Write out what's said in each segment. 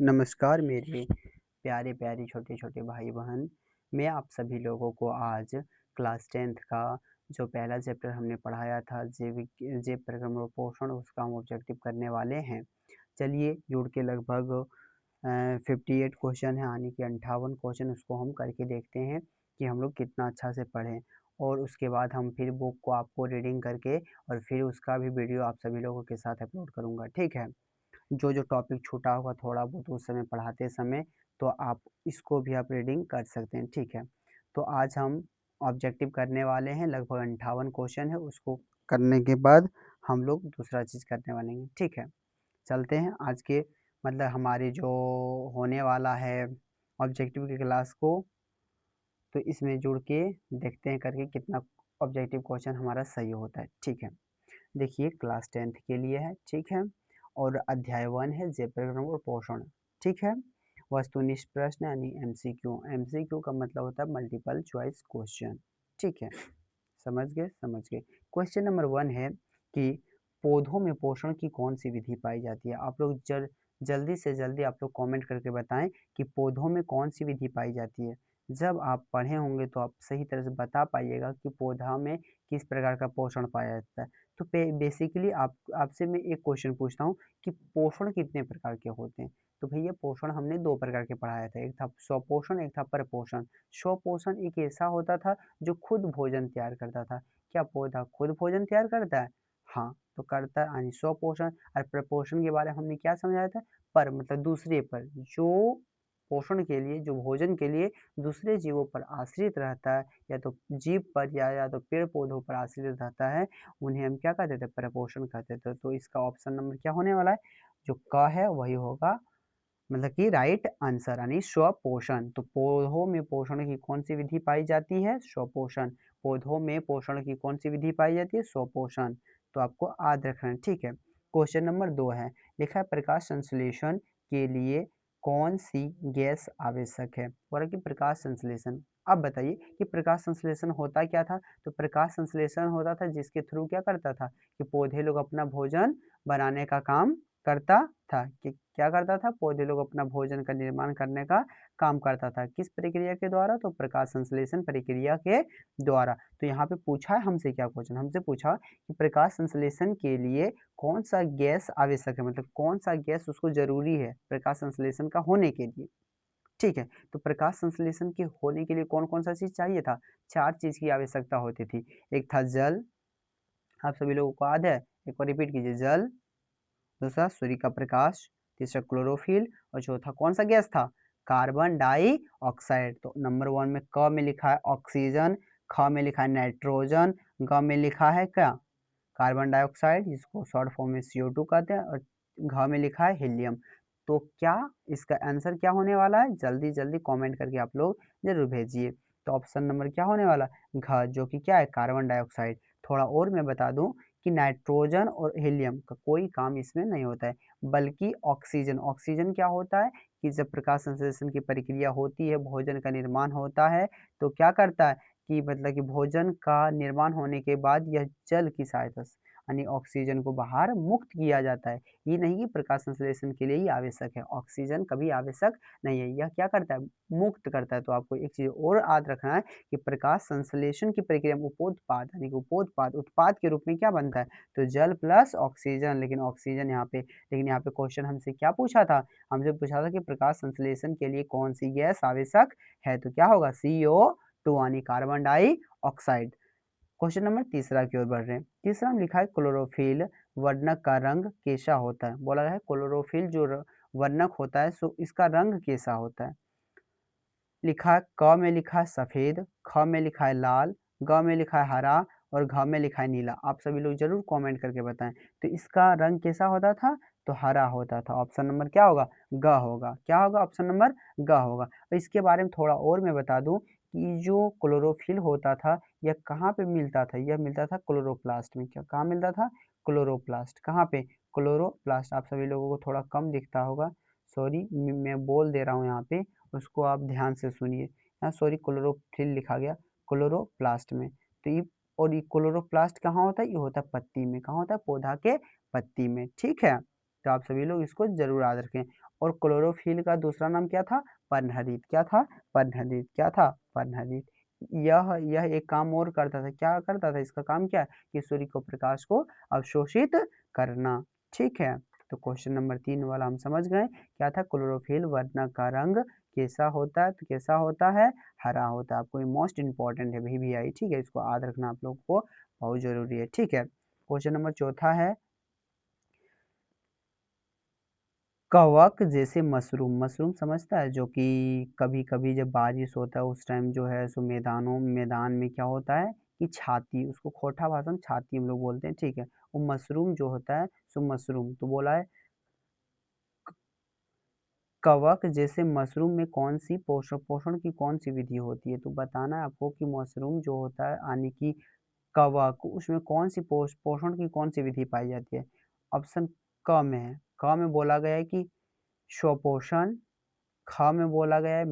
नमस्कार मेरे प्यारे प्यारे छोटे छोटे भाई बहन। मैं आप सभी लोगों को आज क्लास 10th का जो पहला चैप्टर हमने पढ़ाया था जैव प्रक्रम और पोषण, उसका हम ऑब्जेक्टिव करने वाले हैं। चलिए जुड़ के लगभग 58 क्वेश्चन है, यानी कि 58 क्वेश्चन, उसको हम करके देखते हैं कि हम लोग कितना अच्छा से पढ़ें। और उसके बाद हम फिर बुक को आपको रीडिंग करके और फिर उसका भी वीडियो आप सभी लोगों के साथ अपलोड करूँगा, ठीक है। जो जो टॉपिक छूटा होगा थोड़ा बहुत उस समय पढ़ाते समय, तो आप इसको भी आप रीडिंग कर सकते हैं, ठीक है। तो आज हम ऑब्जेक्टिव करने वाले हैं, लगभग 58 क्वेश्चन है, उसको करने के बाद हम लोग दूसरा चीज़ करने वाले हैं, ठीक है। चलते हैं आज के मतलब हमारी जो होने वाला है ऑब्जेक्टिव की क्लास को, तो इसमें जुड़ के देखते हैं करके कितना ऑब्जेक्टिव क्वेश्चन हमारा सही होता है, ठीक है। देखिए क्लास 10th के लिए है, ठीक है। और अध्याय 1 है जैव प्रक्रम और पोषण, ठीक है। वस्तुनिष्ठ प्रश्न यानी एमसीक्यू। एमसीक्यू का मतलब होता है मल्टीपल चॉइस क्वेश्चन, ठीक है। समझ गए समझ गए। क्वेश्चन नंबर 1 है कि पौधों में पोषण की कौन सी विधि पाई जाती है। आप लोग जल्दी से जल्दी आप लोग कमेंट करके बताएं कि पौधों में कौन सी विधि पाई जाती है। जब आप पढ़े होंगे तो आप सही तरह से बता पाइएगा कि पौधा में किस प्रकार का पोषण पाया जाता है। तो बेसिकली आपसे मैं एक क्वेश्चन पूछता हूँ कि पोषण कितने प्रकार के होते हैं। तो भैया पोषण हमने दो प्रकार के पढ़ाया था, एक था स्वपोषण, एक था परपोषण। स्वपोषण एक ऐसा होता था जो खुद भोजन तैयार करता था। क्या पौधा खुद भोजन तैयार करता है? हाँ, तो करता है, यानी स्वपोषण। और प्रपोषण के बारे में हमने क्या समझाया था? पर मतलब दूसरे पर, जो पोषण के लिए, जो भोजन के लिए दूसरे जीवों पर आश्रित रहता है, या तो जीव पर या तो पेड़ पौधों पर आश्रित रहता है, उन्हें हम क्या कहते थे? प्रपोषण कहते थे। तो इसका ऑप्शन नंबर क्या होने वाला है? जो क है वही होगा, मतलब कि राइट आंसर, यानी स्वपोषण। तो पौधों में पोषण की कौन सी विधि पाई जाती है? स्वपोषण। पौधों में पोषण की कौन सी विधि पाई जाती है? स्वपोषण। तो आपको याद रखना है, ठीक है। क्वेश्चन नंबर 2 है, लिखा है प्रकाश संश्लेषण के लिए कौन सी गैस आवश्यक है। और कि प्रकाश संश्लेषण, अब बताइए कि प्रकाश संश्लेषण होता क्या था। तो प्रकाश संश्लेषण होता था जिसके थ्रू क्या करता था कि पौधे लोग अपना भोजन बनाने का काम करता था। कि क्या करता था? पौधे लोग अपना भोजन का निर्माण करने का काम करता था। किस प्रक्रिया के द्वारा? तो प्रकाश संश्लेषण प्रक्रिया के द्वारा। तो यहाँ पे पूछा है हमसे क्या क्वेश्चन, हमसे पूछा कि प्रकाश संश्लेषण के लिए कौन सा गैस आवश्यक है, मतलब कौन सा गैस उसको जरूरी है प्रकाश संश्लेषण का होने के लिए, ठीक है। तो प्रकाश संश्लेषण के होने के लिए कौन कौन सा चीज चाहिए था? 4 चीज की आवश्यकता होती थी। एक था जल, आप सभी लोगों को याद है, एक बार रिपीट कीजिए, जल। दूसरा सूर्य का प्रकाश। तीसरा क्लोरोफिल। और चौथा कौन सा गैस था? Carbon dioxide. तो नंबर 1 में क में लिखा है ऑक्सीजन, ख में लिखा है नाइट्रोजन, ग में लिखा है क्या? कार्बन डाइऑक्साइड, जिसको शॉर्ट फॉर्म में CO2 कहते हैं, और घ में लिखा है हीलियम। तो क्या इसका आंसर क्या होने वाला है? जल्दी जल्दी कमेंट करके आप लोग जरूर भेजिए। तो ऑप्शन नंबर क्या होने वाला? घ, जो कि क्या है? Carbon dioxide. थोड़ा और मैं बता दूं कि नाइट्रोजन और हीलियम का कोई काम इसमें नहीं होता है, बल्कि ऑक्सीजन। ऑक्सीजन क्या होता है कि जब प्रकाश संश्लेषण की प्रक्रिया होती है, भोजन का निर्माण होता है, तो क्या करता है कि मतलब कि भोजन का निर्माण होने के बाद यह जल की सहायता से, यानी ऑक्सीजन को बाहर मुक्त किया जाता है। ये नहीं कि प्रकाश संश्लेषण के लिए ही आवश्यक है, ऑक्सीजन कभी आवश्यक नहीं है, यह क्या करता है? मुक्त करता है। तो आपको एक चीज और याद रखना है कि प्रकाश संश्लेषण की प्रक्रिया में उपोत्पाद, यानी कि उपोत्पाद उत्पाद के रूप में क्या बनता है? तो जल प्लस ऑक्सीजन। लेकिन ऑक्सीजन यहाँ पे, लेकिन यहाँ पे क्वेश्चन हमसे क्या पूछा था? हमसे पूछा था कि प्रकाश संश्लेषण के लिए कौन सी गैस आवश्यक है। तो क्या होगा? CO2, यानी कार्बन डाइऑक्साइड। क्वेश्चन नंबर तीसरा की ओर बढ़ रहे हैं। तीसरा में लिखा है क्लोरोफिल वर्णक का रंग कैसा होता है। बोला है क्लोरोफिल जो वर्णक होता है, सो इसका रंग कैसा होता है। लिखा है, क में लिखा है सफेद, ख में लिखा है लाल, ग में लिखा है हरा, और घ में लिखा है नीला। आप सभी लोग जरूर कमेंट करके बताएं। तो इसका रंग कैसा होता था? तो हरा होता था। ऑप्शन नंबर क्या होगा? ग होगा। क्या होगा? ऑप्शन नंबर ग होगा। और इसके बारे में थोड़ा और मैं बता दूं कि जो क्लोरोफिल होता था, यह कहाँ पे मिलता था? यह मिलता था क्लोरोप्लास्ट में। क्या कहाँ मिलता था? क्लोरोप्लास्ट। कहाँ पे? क्लोरोप्लास्ट। आप सभी लोगों को थोड़ा कम दिखता होगा, सॉरी, मैं बोल दे रहा हूँ यहाँ पे, उसको आप ध्यान से सुनिए। यहाँ सॉरी क्लोरोफिल लिखा गया, क्लोरोप्लास्ट में। तो ये, और ये क्लोरोप्लास्ट कहाँ होता है? ये होता है पत्ती में। कहाँ होता है? पौधा के पत्ती में, ठीक है। तो आप सभी लोग इसको जरूर याद रखें। और क्लोरोफिल का दूसरा नाम क्या था? पर्णहरित। क्या था? पर्णहरित। क्या था? पर्णहरित। यह एक काम और करता था। क्या करता था? इसका काम क्या है? कि सूर्य को प्रकाश को अवशोषित करना। ठीक है, तो क्वेश्चन नंबर 3 वाला हम समझ गए। क्या था? क्लोरोफिल वर्णक का रंग कैसा होता है? तो कैसा होता है? हरा होता है। आपको ये मोस्ट इंपॉर्टेंट है VVI। ठीक है, इसको याद रखना आप लोग को बहुत जरूरी है। ठीक है, क्वेश्चन नंबर चौथा है, कवक जैसे मशरूम। मशरूम समझता है? जो कि कभी कभी जब बारिश होता है उस टाइम जो है सो मैदान में क्या होता है कि छाती, उसको खोटा भाषा में छाती हम लोग बोलते हैं। ठीक है, वो मशरूम जो होता है सो मशरूम तो बोला है कवक जैसे मशरूम में कौन सी पोषण पोषण की कौन सी विधि होती है? तो बताना है आपको कि मशरूम जो होता है यानी कि कवक, उसमें कौन सी पोषण की कौन सी विधि पाई जाती है? ऑप्शन क में है। क में बोला गया है कि स्वपोषण। ख में बोला गया है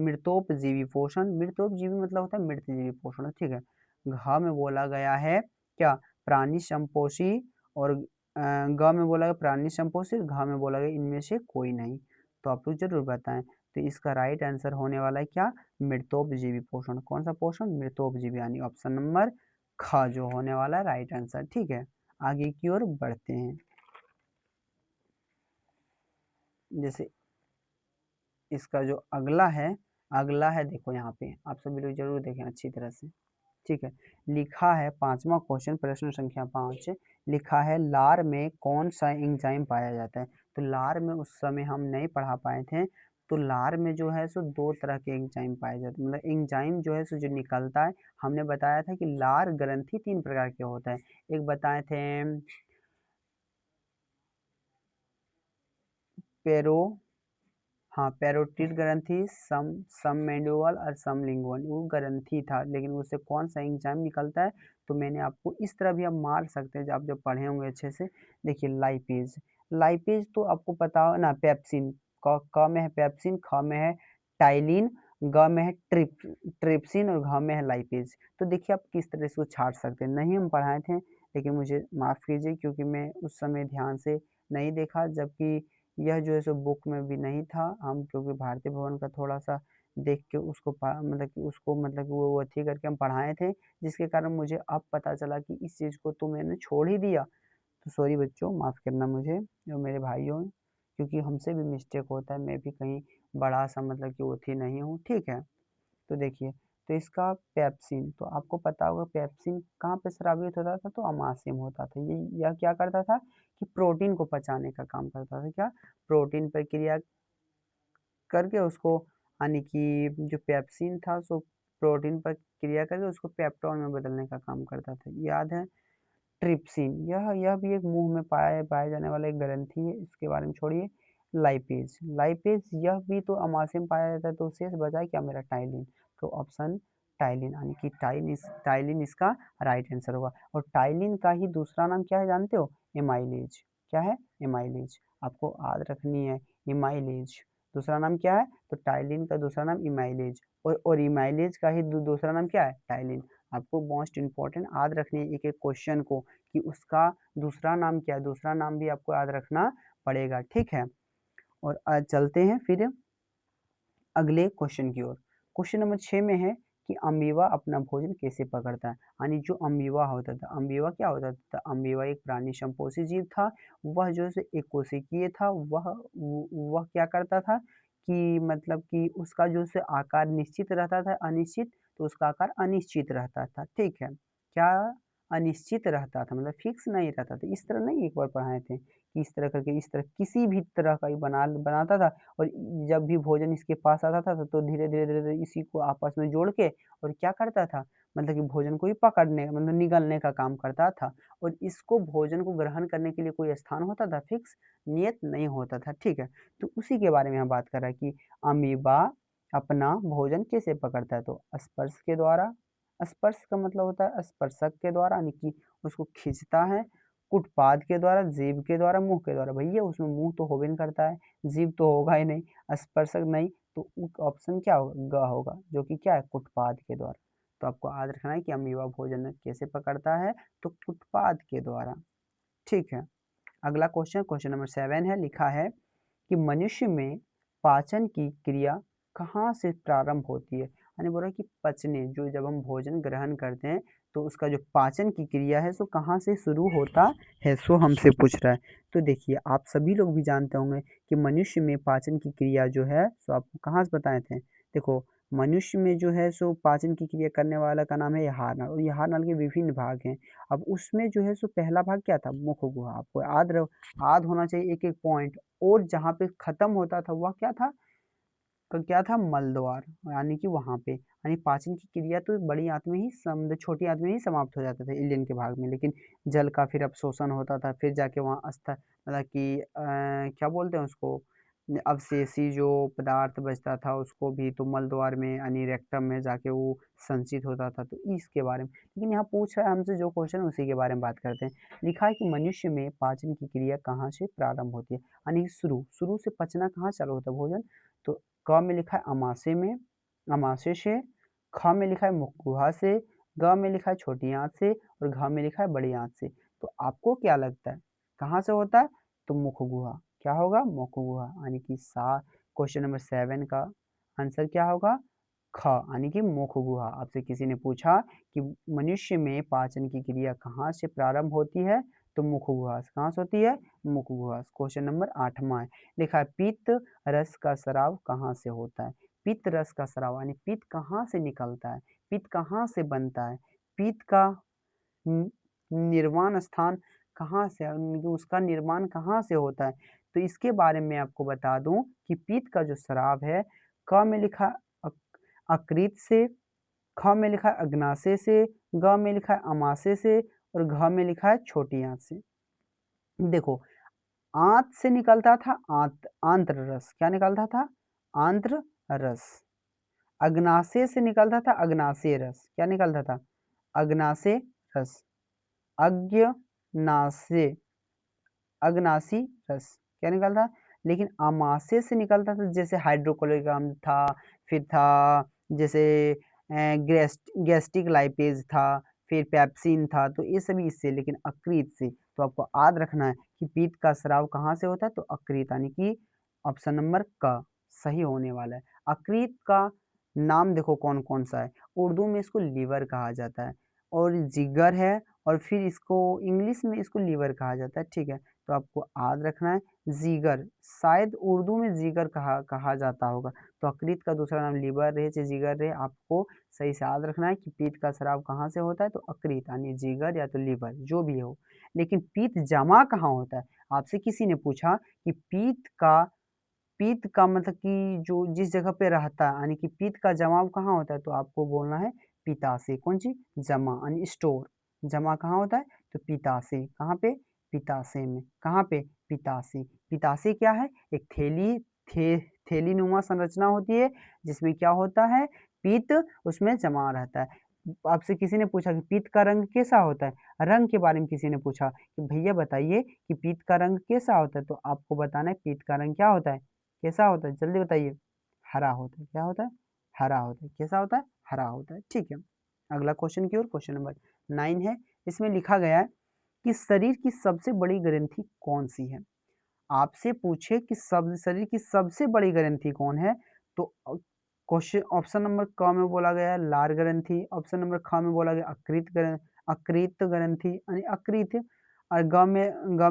मृतोपजीवी पोषण। मृतोपजीवी मतलब होता है मृतजीवी पोषण। ठीक है, घ में बोला गया है क्या? प्राणी संपोषी। और ग में बोला गया प्राणी संपोषी, घ में बोला गया इनमें से कोई नहीं। तो आप लोग जरूर बताएं। तो इसका राइट आंसर होने वाला है क्या? मृतोपजीवी पोषण। कौन सा पोषण? मृतोपजीवी, यानी ऑप्शन नंबर ख जो होने वाला है राइट आंसर। ठीक है, आगे की ओर बढ़ते हैं। जैसे इसका जो अगला है देखो यहाँ पे, आप सभी लोग जरूर देखें अच्छी तरह से। ठीक है, लिखा है 5वां क्वेश्चन, प्रश्न संख्या 5, लिखा है लार में कौन सा एंजाइम पाया जाता है? तो लार में उस समय हम नहीं पढ़ा पाए थे। तो लार में जो है सो 2 तरह के एंजाइम पाए जाते हैं, मतलब एंजाइम जो है सो जो निकलता है। हमने बताया था कि लार ग्रंथि 3 प्रकार के होता है। एक बताए थे पेरो हाँ, पैरोटिड ग्रंथि, सबमेंडिबल और सबलिंगुअल, वो ग्रंथि था। लेकिन उससे कौन सा एंजाइम निकलता है? तो मैंने आपको इस तरह भी आप मार सकते हैं, जब आप जब पढ़े होंगे अच्छे से। देखिए लाइपेज। लाइपेज तो आपको पता हो ना, पेप्सिन। क में है पेप्सिन, ख में है टाइलिन, ग में है ट्रिप्सिन और घ में है लाइपेज। तो देखिए आप किस तरह से इसको छाट सकते हैं। नहीं हम पढ़ाए थे, लेकिन मुझे माफ़ कीजिए क्योंकि मैं उस समय ध्यान से नहीं देखा, जबकि यह जो है सो बुक में भी नहीं था। हम क्योंकि भारतीय भवन का थोड़ा-सा देख के उसको मतलब कि वो अथी करके हम पढ़ाए थे, जिसके कारण मुझे अब पता चला कि इस चीज़ को तो मैंने छोड़ ही दिया। तो सॉरी बच्चों, माफ़ करना मुझे और मेरे भाइयों, क्योंकि हमसे भी मिस्टेक होता है। मैं भी कहीं बड़ा-सा मतलब कि वो थी नहीं हूँ, ठीक है? तो देखिए, तो इसका पेप्सिन, तो आपको पता होगा पेप्सिन कहाँ पे स्रावित होता था? तो अमाशय में होता था। यह क्या करता था कि प्रोटीन को पचाने का काम करता था। क्या? प्रोटीन पर क्रिया करके उसको, यानी कि जो पेप्सिन था सो प्रोटीन पर क्रिया करके उसको पेप्टोन में बदलने का काम करता था। याद है? ट्रिप्सिन, यह भी एक मुंह में पाए जाने वाला एक ग्रंथि है। इसके बारे में छोड़िए। लाइपेज, यह भी तो अमाशय में पाया जाता है। तो शेष बचा क्या मेरा? टाइलिन। तो ऑप्शन टाइलिन, यानी कि टाइलिन इसका राइट आंसर होगा। और टाइलिन का ही दूसरा नाम क्या है जानते हो? एमाइलेज। क्या है? एमाइलेज। आपको याद रखनी है, एमाइलेज दूसरा नाम क्या है? तो टाइलिन का दूसरा नाम इमाइलेज, और इमाइलेज का ही दूसरा नाम क्या है? टाइलिन। आपको मोस्ट इम्पोर्टेंट याद रखनी है एक एक क्वेश्चन को, कि उसका दूसरा नाम क्या है। दूसरा नाम भी आपको याद रखना पड़ेगा। ठीक है, और आज चलते हैं फिर अगले क्वेश्चन की ओर। क्वेश्चन नंबर 6 में है कि अमीबा अपना भोजन कैसे पकड़ता है? यानी जो अमीबा होता था, अमीबा क्या होता था? अमीबा एक प्राणी संपोषी जीव था। वह जो है एक कोशिकीय था। वह क्या करता था कि मतलब कि उसका जो है आकार निश्चित रहता था, अनिश्चित, तो उसका आकार अनिश्चित रहता था। ठीक है, क्या? अनिश्चित रहता था, मतलब फिक्स नहीं रहता था। इस तरह नहीं, एक बार पढ़ाए थे कि इस तरह करके, इस तरह किसी भी तरह का ये बनाता था। और जब भी भोजन इसके पास आता था तो धीरे-धीरे इसी को आपस में जोड़ के और क्या करता था, मतलब कि भोजन को ही पकड़ने, मतलब निगलने का काम करता था। और इसको भोजन को ग्रहण करने के लिए कोई स्थान होता था फिक्स? नियत नहीं होता था। ठीक है, तो उसी के बारे में हम बात कर रहे हैं कि अमीबा अपना भोजन कैसे पकड़ता है? तो स्पर्श के द्वारा। स्पर्श का मतलब होता है स्पर्शक के द्वारा, यानी कि उसको खींचता है। कुटपाद के द्वारा, जीभ के द्वारा, मुँह के द्वारा। भैया उसमें मुँह तो होबे नहीं करता है, जीभ तो होगा ही नहीं, स्पर्शक नहीं, तो ऑप्शन क्या होगा? ग होगा, जो कि क्या है? कुटपाद के द्वारा। तो आपको याद रखना है कि अमीबा भोजन कैसे पकड़ता है? तो कुटपाद के द्वारा। ठीक है, अगला क्वेश्चन, क्वेश्चन नंबर 7 है, लिखा है कि मनुष्य में पाचन की क्रिया कहाँ से प्रारंभ होती है। यानी बोल रहा है कि पचने, जो जब हम भोजन ग्रहण करते हैं तो उसका जो पाचन की क्रिया है सो कहाँ से शुरू होता है, सो हमसे पूछ रहा है। तो देखिए आप सभी लोग भी जानते होंगे कि मनुष्य में पाचन की क्रिया जो है सो आपको कहाँ से बताए थे। देखो मनुष्य में जो है सो पाचन की क्रिया करने वाला का नाम है आहार नाल, और आहार नाल के विभिन्न भाग हैं। अब उसमें जो है सो पहला भाग क्या था, मुख गुहा। आपको याद होना चाहिए एक एक पॉइंट। और जहाँ पे खत्म होता था वह क्या था, तो क्या था, मलद्वार। यानी कि वहाँ पे यानी पाचन की क्रिया तो बड़ी आंत में ही छोटी आंत में ही समाप्त हो जाता था इलियन के भाग में, लेकिन जल का फिर अवशोषण होता था, फिर जाके वहाँ मतलब कि क्या बोलते हैं उसको, अवशेषी जो पदार्थ बचता था उसको भी तो मलद्वार में यानी रेक्टम में जाके वो संचित होता था। तो इसके बारे में लेकिन यहाँ पूछ रहा है हमसे जो क्वेश्चन उसी के बारे में बात करते हैं। लिखा है कि मनुष्य में पाचन की क्रिया कहाँ से प्रारंभ होती है, यानी शुरू शुरू से पचना कहाँ चालू होता है भोजन। तो क में लिखा है अमाशय में, अमाशय से। ख में लिखा है मुख गुहा से। ग में लिखा है छोटी आंत से। और घ में लिखा है बड़ी आंत से। तो आपको क्या लगता है कहाँ से होता है, तो मुख गुहा। क्या होगा, मुख गुहा। यानी कि क्वेश्चन नंबर 7 का आंसर क्या होगा, ख, यानी कि मुख गुहा। आपसे किसी ने पूछा कि मनुष्य में पाचन की क्रिया कहाँ से प्रारंभ होती है, तो मुख गुहा से। कहाँ से होती है, मुख गुहा। क्वेश्चन नंबर 8वां है, लिखा है पित्त रस का स्राव कहाँ से होता है। पित्त रस का स्राव यानी पित्त कहाँ से निकलता है, पित्त कहाँ से बनता है, पित्त का निर्माण स्थान कहाँ से, उसका निर्माण कहाँ से होता है। तो इसके बारे में आपको बता दूं कि पित्त का जो स्राव है, क में लिखा अकृत से, ख में लिखा है अग्नाशय से, ग में लिखा है अमाशय से, और घ में लिखा है छोटी आंत से। देखो आंत से निकलता था आंत्र रस। क्या निकलता था, आंत्र रस। अग्नाशय से निकलता था अग्नाशय रस। क्या निकलता था, अग्नाशय रस। अग्नाशय अग्नाशी रस क्या निकलता। लेकिन आमाशय से निकलता था जैसे हाइड्रोक्लोरिक अम्ल था, फिर था जैसे गैस्ट्रिक लाइपेज था, फिर पेप्सिन था, तो ये सभी इससे। लेकिन अकृत से, तो आपको याद रखना है कि पित्त का स्राव कहाँ से होता है, तो अकृत, यानी कि ऑप्शन नंबर क सही होने वाला है। अकृत का नाम देखो कौन कौन सा है। उर्दू में इसको लीवर कहा जाता है, और जिगर है, और फिर इसको इंग्लिश में इसको लीवर कहा जाता है। ठीक है, तो आपको याद रखना है जिगर, शायद उर्दू में जिगर कहा जाता होगा। तो अकृत का दूसरा नाम लीवर रहे चाहे जिगर रहे, आपको सही से याद रखना है कि पित्त का स्राव कहाँ से होता है, तो अकृत यानी जिगर या तो लीवर जो भी हो। लेकिन पित्त जमा कहाँ होता है, आपसे किसी ने पूछा कि पित्त का मतलब कि जो जिस जगह पे रहता है, यानी कि पित्त का जमाव कहाँ होता है, तो आपको बोलना है पित्ताशय। कौन चीज, जमा यानी स्टोर। जमा कहाँ होता है, तो पित्ताशय। कहाँ पे, पित्ताशय में। कहाँ पे, पित्ताशय। पित्ताशय क्या है, एक थैली नुमा संरचना होती है जिसमें क्या होता है, पित्त उसमें जमा रहता है। आपसे किसी ने पूछा कि पित्त का रंग कैसा होता है, रंग के बारे में किसी ने पूछा कि भैया बताइए कि पित्त का रंग कैसा होता है, तो आपको बताना है पित्त का रंग क्या होता है, कैसा होता है, जल्दी बताइए। हरा होता है। क्या होता है, हरा होता है। कैसा होता है, हरा होता है। ठीक है, अगला क्वेश्चन की ओर। क्वेश्चन नंबर 9 है, इसमें लिखा गया है कि शरीर की सबसे बड़ी ग्रंथि कौन सी है। आपसे पूछे कि शरीर की सबसे बड़ी ग्रंथि कौन है, तो क्वेश्चन ऑप्शन नंबर क में बोला गया है लार ग्रंथि, ऑप्शन नंबर ख में बोला गया अकृत ग्रंथि यानी अकृत, और ग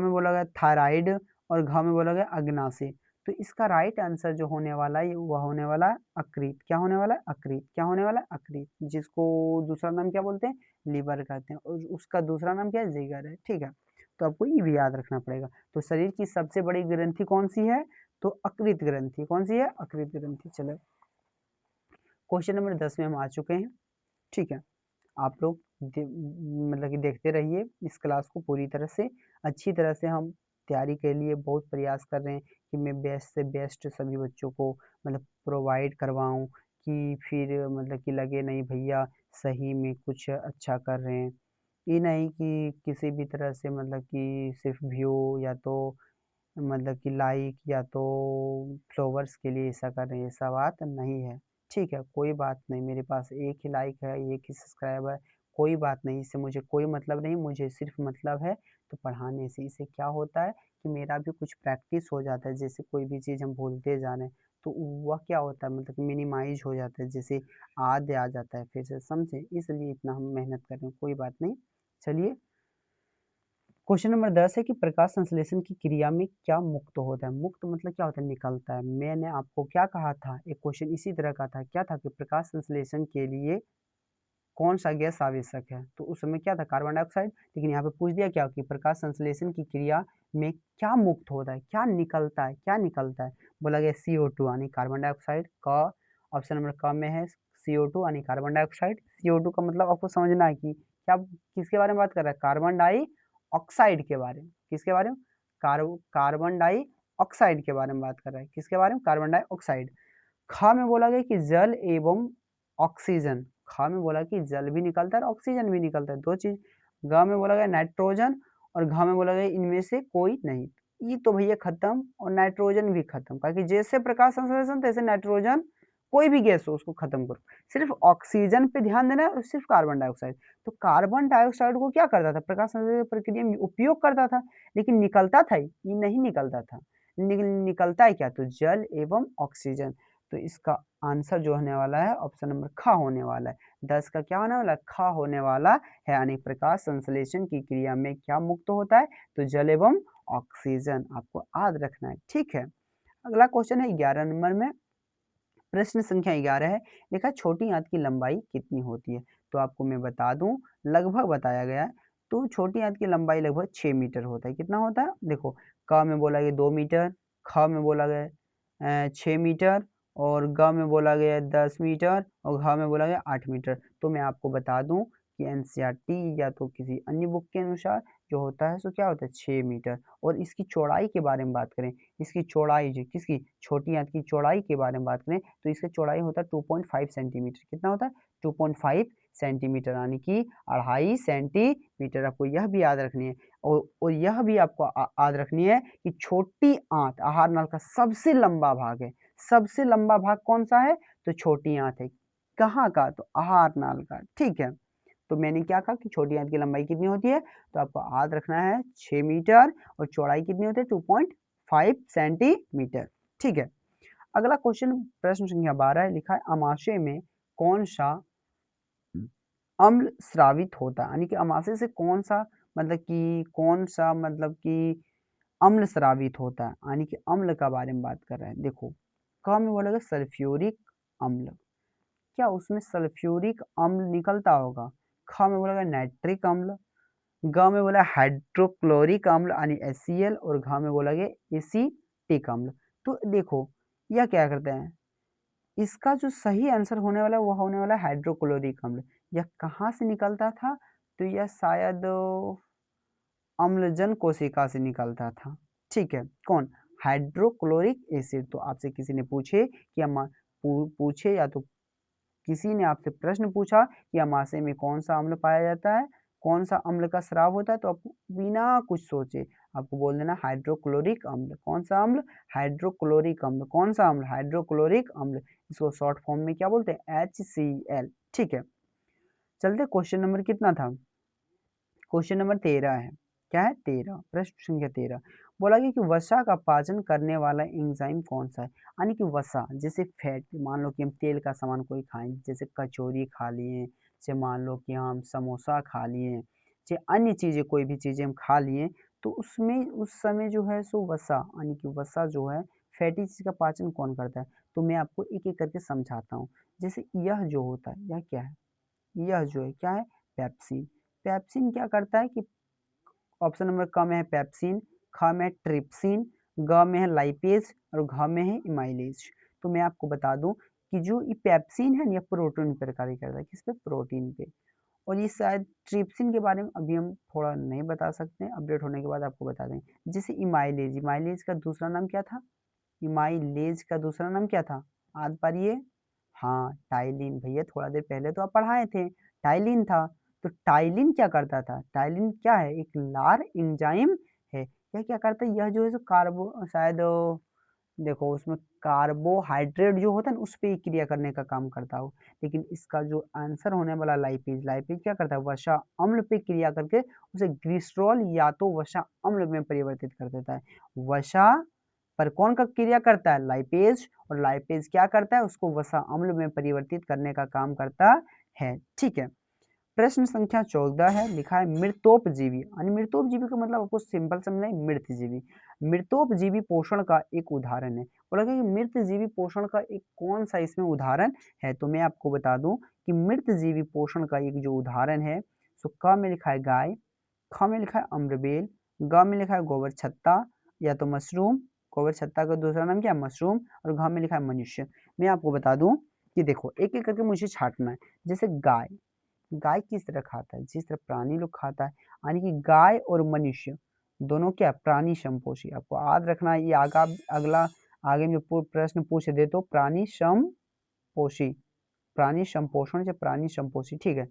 में बोला गया थायराइड, और घ में बोला गया अग्नाशय। तो इसका राइट आंसर जो होने वाला है वह होने वाला है अकृत। क्या होने वाला है, अकृत। क्या होने वाला है, अकृत, जिसको दूसरा नाम क्या बोलते हैं, लीवर कहते हैं, और उसका दूसरा नाम क्या है, जिगर है। ठीक है, तो आपको ये भी याद रखना पड़ेगा। तो शरीर की सबसे बड़ी ग्रंथि कौन सी है, तो अकृत ग्रंथि। कौन सी है, अकृत ग्रंथि। चलो क्वेश्चन नंबर 10 में हम आ चुके हैं। ठीक है, आप लोग मतलब कि देखते रहिए इस क्लास को पूरी तरह से। अच्छी तरह से हम तैयारी के लिए बहुत प्रयास कर रहे हैं कि मैं बेस्ट से बेस्ट सभी बच्चों को मतलब प्रोवाइड करवाऊँ, कि फिर मतलब कि लगे नहीं भैया सही में कुछ अच्छा कर रहे हैं। ये नहीं कि किसी भी तरह से मतलब कि सिर्फ व्यू या तो मतलब कि लाइक या तो फॉलोवर्स के लिए ऐसा कर रहे हैं, ऐसा बात नहीं है। ठीक है, कोई बात नहीं, मेरे पास एक ही लाइक है, एक ही सब्सक्राइब है, कोई बात नहीं, इससे मुझे कोई मतलब नहीं, मुझे सिर्फ़ मतलब है तो पढ़ाने से। इससे क्या होता है कि मेरा भी कुछ प्रैक्टिस हो जाता है, जैसे कोई भी चीज़ हम भूलते जा रहे हैं, तो वह क्या होता है मतलब मिनिमाइज़ हो जाता है, जैसे याद आ जाता है फिर से, समझे? इसलिए इतना हम मेहनत कर रहे हैं, कोई बात नहीं। चलिए, क्वेश्चन नंबर 10 है कि प्रकाश संश्लेषण की क्रिया में क्या मुक्त होता है? मुक्त मतलब क्या होता है? निकलता है। मैंने आपको क्या कहा था? एक क्वेश्चन इसी तरह का था, क्या था कि प्रकाश संश्लेषण के लिए कौन-सा गैस आवश्यक है? तो उस समय क्या था? Carbon dioxide. लेकिन यहाँ पे पूछ दिया क्या कि प्रकाश संश्लेषण की क्रिया में क्या मुक्त होता है? क्या निकलता है? क्या निकलता है? बोला गया CO2 यानी कार्बन डाइऑक्साइड। क ऑप्शन नंबर क में है CO2 यानी कार्बन डाइऑक्साइड। CO2 का मतलब आपको समझना है कि क्या किसके बारे में बात कर रहा है? कार्बन डाइऑक्साइड के बारे में। किसके बारे में? कार्बन डाइऑक्साइड के बारे में बात कर रहा है। किसके बारे में? Carbon dioxide. ख में बोला गया कि जल एवं ऑक्सीजन। ख में बोला कि जल भी निकलता है और ऑक्सीजन भी निकलता है, दो चीज। ग में बोला गया नाइट्रोजन और घ में बोला गया इनमें से कोई नहीं। ये तो भैया खत्म और नाइट्रोजन भी खत्म, क्योंकि जैसे प्रकाश संश्लेषण तैसे नाइट्रोजन, कोई भी गैस हो उसको खत्म करो। सिर्फ ऑक्सीजन पे ध्यान देना है और सिर्फ कार्बन डाइऑक्साइड। तो कार्बन डाइऑक्साइड को क्या करता था? प्रकाश संश्लेषण प्रक्रिया में उपयोग करता था, लेकिन निकलता था ये नहीं निकलता था। निकलता है क्या? तो जल एवं ऑक्सीजन। तो इसका आंसर जो होने वाला है ऑप्शन नंबर ख होने वाला है। 10 का क्या होने वाला है? ख होने वाला है, यानी प्रकाश संश्लेषण की क्रिया में क्या मुक्त होता है? तो जल एवं ऑक्सीजन। आपको याद रखना है, ठीक है। अगला क्वेश्चन है 11 नंबर में, प्रश्न संख्या 11 है, लिखा छोटी आंत की लंबाई कितनी होती है? तो आपको मैं बता दूं, लगभग बताया गया है। तो छोटी आंत की लंबाई लगभग 6 मीटर होता है। कितना होता है? देखो, क में बोला गया 2 मीटर, ख में बोला गया 6 मीटर और ग में बोला गया 10 मीटर और घ में बोला गया 8 मीटर। तो मैं आपको बता दूं कि एनसीईआरटी या तो किसी अन्य बुक के अनुसार जो होता है सो क्या होता है? 6 मीटर। और इसकी चौड़ाई के बारे में बात करें, इसकी चौड़ाई जो किसकी छोटी आंत की चौड़ाई के बारे में बात करें तो इसका चौड़ाई होता है 2.5 सेंटीमीटर। कितना होता है? 2.5 सेंटीमीटर, यानी कि 2.5 सेंटीमीटर। आपको यह भी याद रखनी है और यह भी आपको याद रखनी है कि छोटी आंत आहार नाल का सबसे लंबा भाग है। सबसे लंबा भाग कौन सा है? तो छोटी आंत है। कहाँ का? तो आहार नाल का, ठीक है। तो मैंने क्या कहा कि छोटी आंत की लंबाई कितनी होती है? तो आपको याद रखना है 6 मीटर और चौड़ाई कितनी होती है? 2.5 सेंटीमीटर, ठीक है। अगला क्वेश्चन प्रश्न संख्या 12 है, लिखा है अमाशय में कौन सा अम्ल स्रावित होता है? यानी कि अमाशय से कौन सा मतलब कि अम्ल स्रावित होता है, यानी कि अम्ल का बारे में बात कर रहे हैं। देखो, क में बोला गया सल्फ्यूरिक अम्ल। क्या उसमें सल्फ्यूरिक अम्ल निकलता होगा? ख में बोला गया नाइट्रिक अम्ल, ग में बोला हाइड्रोक्लोरिक अम्ल यानी HCl और घ में बोला गया एसीटिक अम्ल। तो देखो, यह क्या करते हैं, इसका जो सही आंसर होने वाला है वह होने वाला है हाइड्रोक्लोरिक अम्ल। यह कहाँ से निकलता था? तो यह शायद अम्लजन कोशिका से निकलता था, ठीक है। कौन? Hydrochloric acid. तो आपसे किसी ने पूछे या तो किसी ने आपसे प्रश्न पूछा कि अमाशय में कौन सा अम्ल पाया जाता है, कौन सा अम्ल का स्राव होता है, तो आप बिना कुछ सोचे आपको बोल देना हाइड्रोक्लोरिक अम्ल। कौन सा अम्ल? हाइड्रोक्लोरिक अम्ल। कौन सा अम्ल? हाइड्रोक्लोरिक अम्ल। इसको शॉर्ट फॉर्म में क्या बोलते हैं? HCl, ठीक है। चलते क्वेश्चन नंबर कितना था? क्वेश्चन नंबर 13 है। क्या है? 13, प्रश्न संख्या 13। बोला गया कि वसा का पाचन करने वाला एंजाइम कौन सा है? यानी कि वसा, जैसे फैट, मान लो कि हम तेल का सामान कोई खाएं, जैसे कचौरी खा लिए, जैसे मान लो कि हम समोसा खा लिए, जैसे अन्य चीजें कोई भी चीजें हम खा लिए, तो उसमें उस समय जो है सो वसा, यानी कि वसा जो है फैटी चीज का पाचन कौन करता है? तो मैं आपको एक एक करके समझाता हूँ। जैसे यह जो होता है, यह क्या है? यह जो है क्या है? पेप्सिन। पेप्सिन क्या करता है कि ऑप्शन नंबर क में है पेप्सिन, ख में है ट्रिप्सिन, ग में है लाइपेज और घ में है इमाइलेज। तो मैं आपको बता दूं कि जो ये पेप्सिन है ना, ये प्रोटीन पर कार्य करता है। किस पे? प्रोटीन पे। और ये शायद ट्रिप्सिन के बारे में अभी हम थोड़ा नहीं बता सकते हैं, अपडेट होने के बाद आपको बता देंगे। जैसे इमाइलेज, इमाइलेज का दूसरा नाम क्या था? इमाइलेज का दूसरा नाम क्या था? याद पारिए। हाँ, टाइलिन। भैया थोड़ा देर पहले तो आप पढ़ाए थे, टाइलिन था। तो टाइलिन क्या करता था? टाइलिन क्या है? एक लार एंजाइम है। यह क्या करता है? यह जो है सो कार्बो शायद देखो उसमें कार्बोहाइड्रेट जो होता है ना उस पे ही क्रिया करने का काम करता हो, लेकिन इसका जो आंसर होने वाला लाइपेज, लाइपेज क्या करता है, वसा अम्ल पे क्रिया करके उसे ग्लिसरॉल या तो वसा अम्ल में परिवर्तित कर देता है। वसा पर कौन का क्रिया करता है, लाइपेज, और लाइपेज क्या करता है, उसको वसा अम्ल में परिवर्तित करने का काम करता है। ठीक है, प्रश्न संख्या 14 है, लिखा है मृतोपजीवी, यानी मृतोपजीवी का मतलब आपको सिंपल समझना है, मृतजीवी। मृतोपजीवी पोषण का एक उदाहरण है, बोला कि मृतजीवी पोषण का एक कौन सा इसमें उदाहरण है, तो मैं आपको बता दूं कि मृतजीवी पोषण का एक जो उदाहरण है, सो क में लिखा है गाय, ख में लिखा है अम्रबेल, ग में लिखा है गोबर छत्ता या तो मशरूम, गोबर छत्ता का दूसरा नाम क्या है, मशरूम, और घ में लिखा है मनुष्य। मैं आपको बता दूं कि देखो एक एक करके मुझे छांटना है। जैसे गाय, गाय किस तरह खाता है, जिस तरह प्राणी लोग खाता है, यानी कि गाय और मनुष्य दोनों क्या प्राणी समपोषी। आपको याद रखना है, ये अगला आगे में प्रश्न पूछ दे तो प्राणी समपोषी, प्राणी समपोषण से प्राणी समपोषी। ठीक है,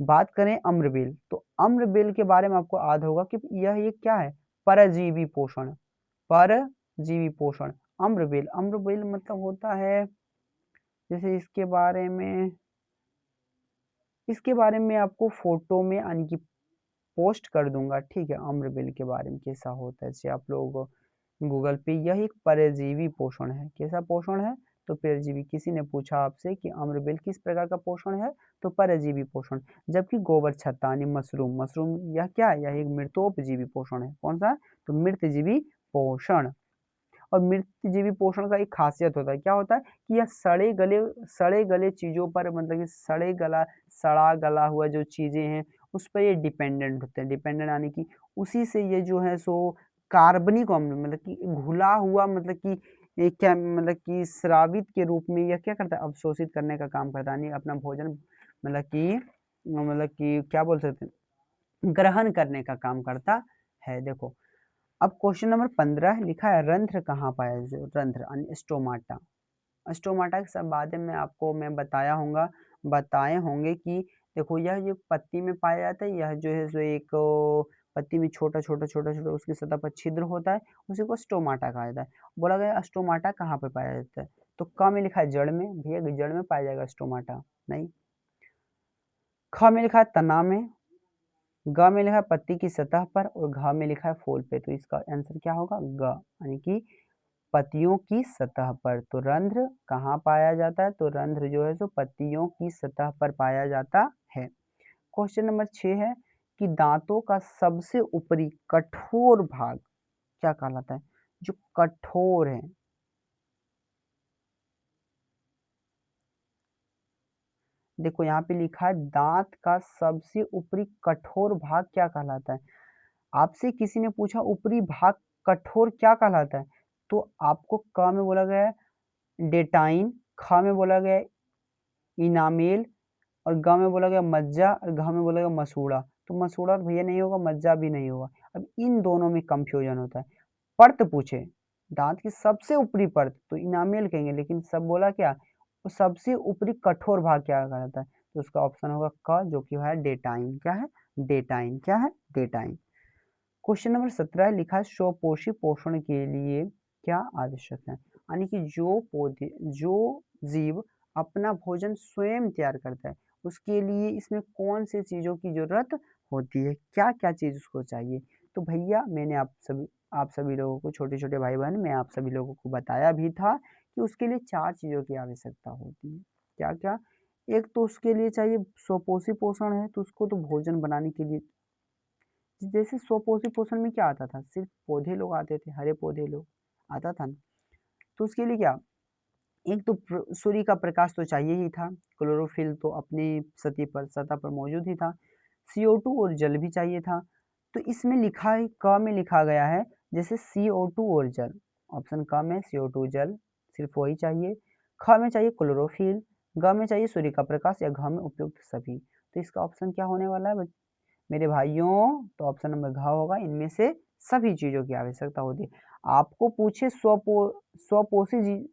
बात करें अम्रबेल, तो अम्रबेल के बारे में आपको याद होगा कि यह एक क्या है, परजीवी पोषण, परजीवी पोषण। अम्रबेल, अम्रबेल मतलब होता है, जैसे इसके बारे में आपको फोटो में यानी कि पोस्ट कर दूंगा। ठीक है, अम्रबेल के बारे में कैसा होता है, जैसे आप लोग गूगल पे, यह एक परजीवी पोषण है। कैसा पोषण है, तो परजीवी। किसी ने पूछा आपसे कि अम्रबेल किस प्रकार का पोषण है, तो परजीवी पोषण। जबकि गोबर छत्ता यानी मशरूम, मशरूम यह क्या है, यह एक मृतोपजीवी पोषण है। कौन सा, तो मृतजीवी पोषण। और मृतजीवी पोषण का एक खासियत होता है, क्या होता है कि यह सड़े गले चीजों पर, मतलब कि सड़ा गला हुआ जो चीजें हैं उस पर ये डिपेंडेंट होते हैं। डिपेंडेंट यानी कि उसी से ये जो है सो कार्बनिक अम्ल, मतलब कि घुला हुआ, मतलब कि ये क्या, मतलब कि स्रावित के रूप में यह क्या करता है, अवशोषित करने का काम करता है, यानी अपना भोजन मतलब कि क्या बोल सकते हैं, ग्रहण करने का काम करता है। देखो अब क्वेश्चन नंबर 15 लिखा है, रंध्र कहाँ पाया जाए, रंध्र यानी स्टोमाटा। स्टोमाटा के सब बाद में आपको मैं बताए होंगे कि देखो यह जो पत्ती में पाया जाता है, यह जो है सो एक पत्ती में छोटा छोटा छोटा छोटा उसकी सतह पर छिद्र होता है, उसी को स्टोमाटा कहा जाता है। बोला गया स्टोमाटा कहाँ पे पाया जाता है, तो क में लिखा है जड़ में, भैया जड़ में पाया जाएगा स्टोमाटा नहीं। ख में लिखा है तना में, ग में लिखा है पत्ती की सतह पर, और घ में लिखा है फूल पे, तो इसका आंसर क्या होगा, ग, यानी कि पत्तियों की सतह पर। तो रंध्र कहाँ पाया जाता है, तो रंध्र जो है सो पत्तियों की सतह पर पाया जाता है। क्वेश्चन नंबर 6 है कि दांतों का सबसे ऊपरी कठोर भाग क्या कहलाता है, जो कठोर है। देखो यहाँ पे लिखा है दांत का सबसे ऊपरी कठोर भाग क्या कहलाता है। आपसे किसी ने पूछा ऊपरी भाग कठोर क्या कहलाता है, तो आपको क में बोला गया है डेटाइन, ख में बोला गया है इनामेल, और ग में बोला गया मज्जा, और घ में बोला गया मसूड़ा। तो मसूड़ा तो भैया नहीं होगा, मज्जा भी नहीं होगा। अब इन दोनों में कंफ्यूजन होता है। परत पूछे दांत की सबसे ऊपरी परत तो इनामेल कहेंगे, लेकिन सब बोला क्या, वो सबसे ऊपरी कठोर भाग क्या कहलाता है, तो उसका ऑप्शन होगा क, जो कि है डेटाइन। क्या है, डेटाइन, क्या है, डेटाइन। क्वेश्चन नंबर 17 लिखा है, स्वपोषी पोषण के लिए क्या आवश्यक है, यानी कि जो जीव अपना भोजन स्वयं तैयार करता है, उसके लिए इसमें कौन सी चीजों की जरूरत होती है, क्या क्या चीज उसको चाहिए। तो भैया मैंने आप सभी लोगों को, छोटे छोटे भाई बहन, मैं आप सभी लोगों को बताया भी था कि उसके लिए 4 चीजों की आवश्यकता होती है। क्या क्या, एक तो उसके लिए चाहिए स्वपोषी पोषण है, तो उसको तो भोजन बनाने के लिए, जैसे स्वपोषी पोषण में क्या आता था, सिर्फ पौधे लोग आते थे, हरे पौधे लोग आता था ना, तो उसके लिए क्या, एक तो सूर्य का प्रकाश तो चाहिए ही था, क्लोरोफिल तो अपनी सतह पर मौजूद ही था, CO2 और जल भी चाहिए था। तो इसमें लिखा है, क में लिखा गया है जैसे CO2 और जल, ऑप्शन क में CO2 जल सिर्फ वही चाहिए, ख में चाहिए क्लोरोफिल, ग में चाहिए सूर्य का प्रकाश, या घ में उपयुक्त सभी। तो इसका ऑप्शन क्या होने वाला है मेरे भाइयों, तो ऑप्शन नंबर घ होगा, इनमें से सभी चीजों की आवश्यकता होती है। आपको पूछे स्वपोषी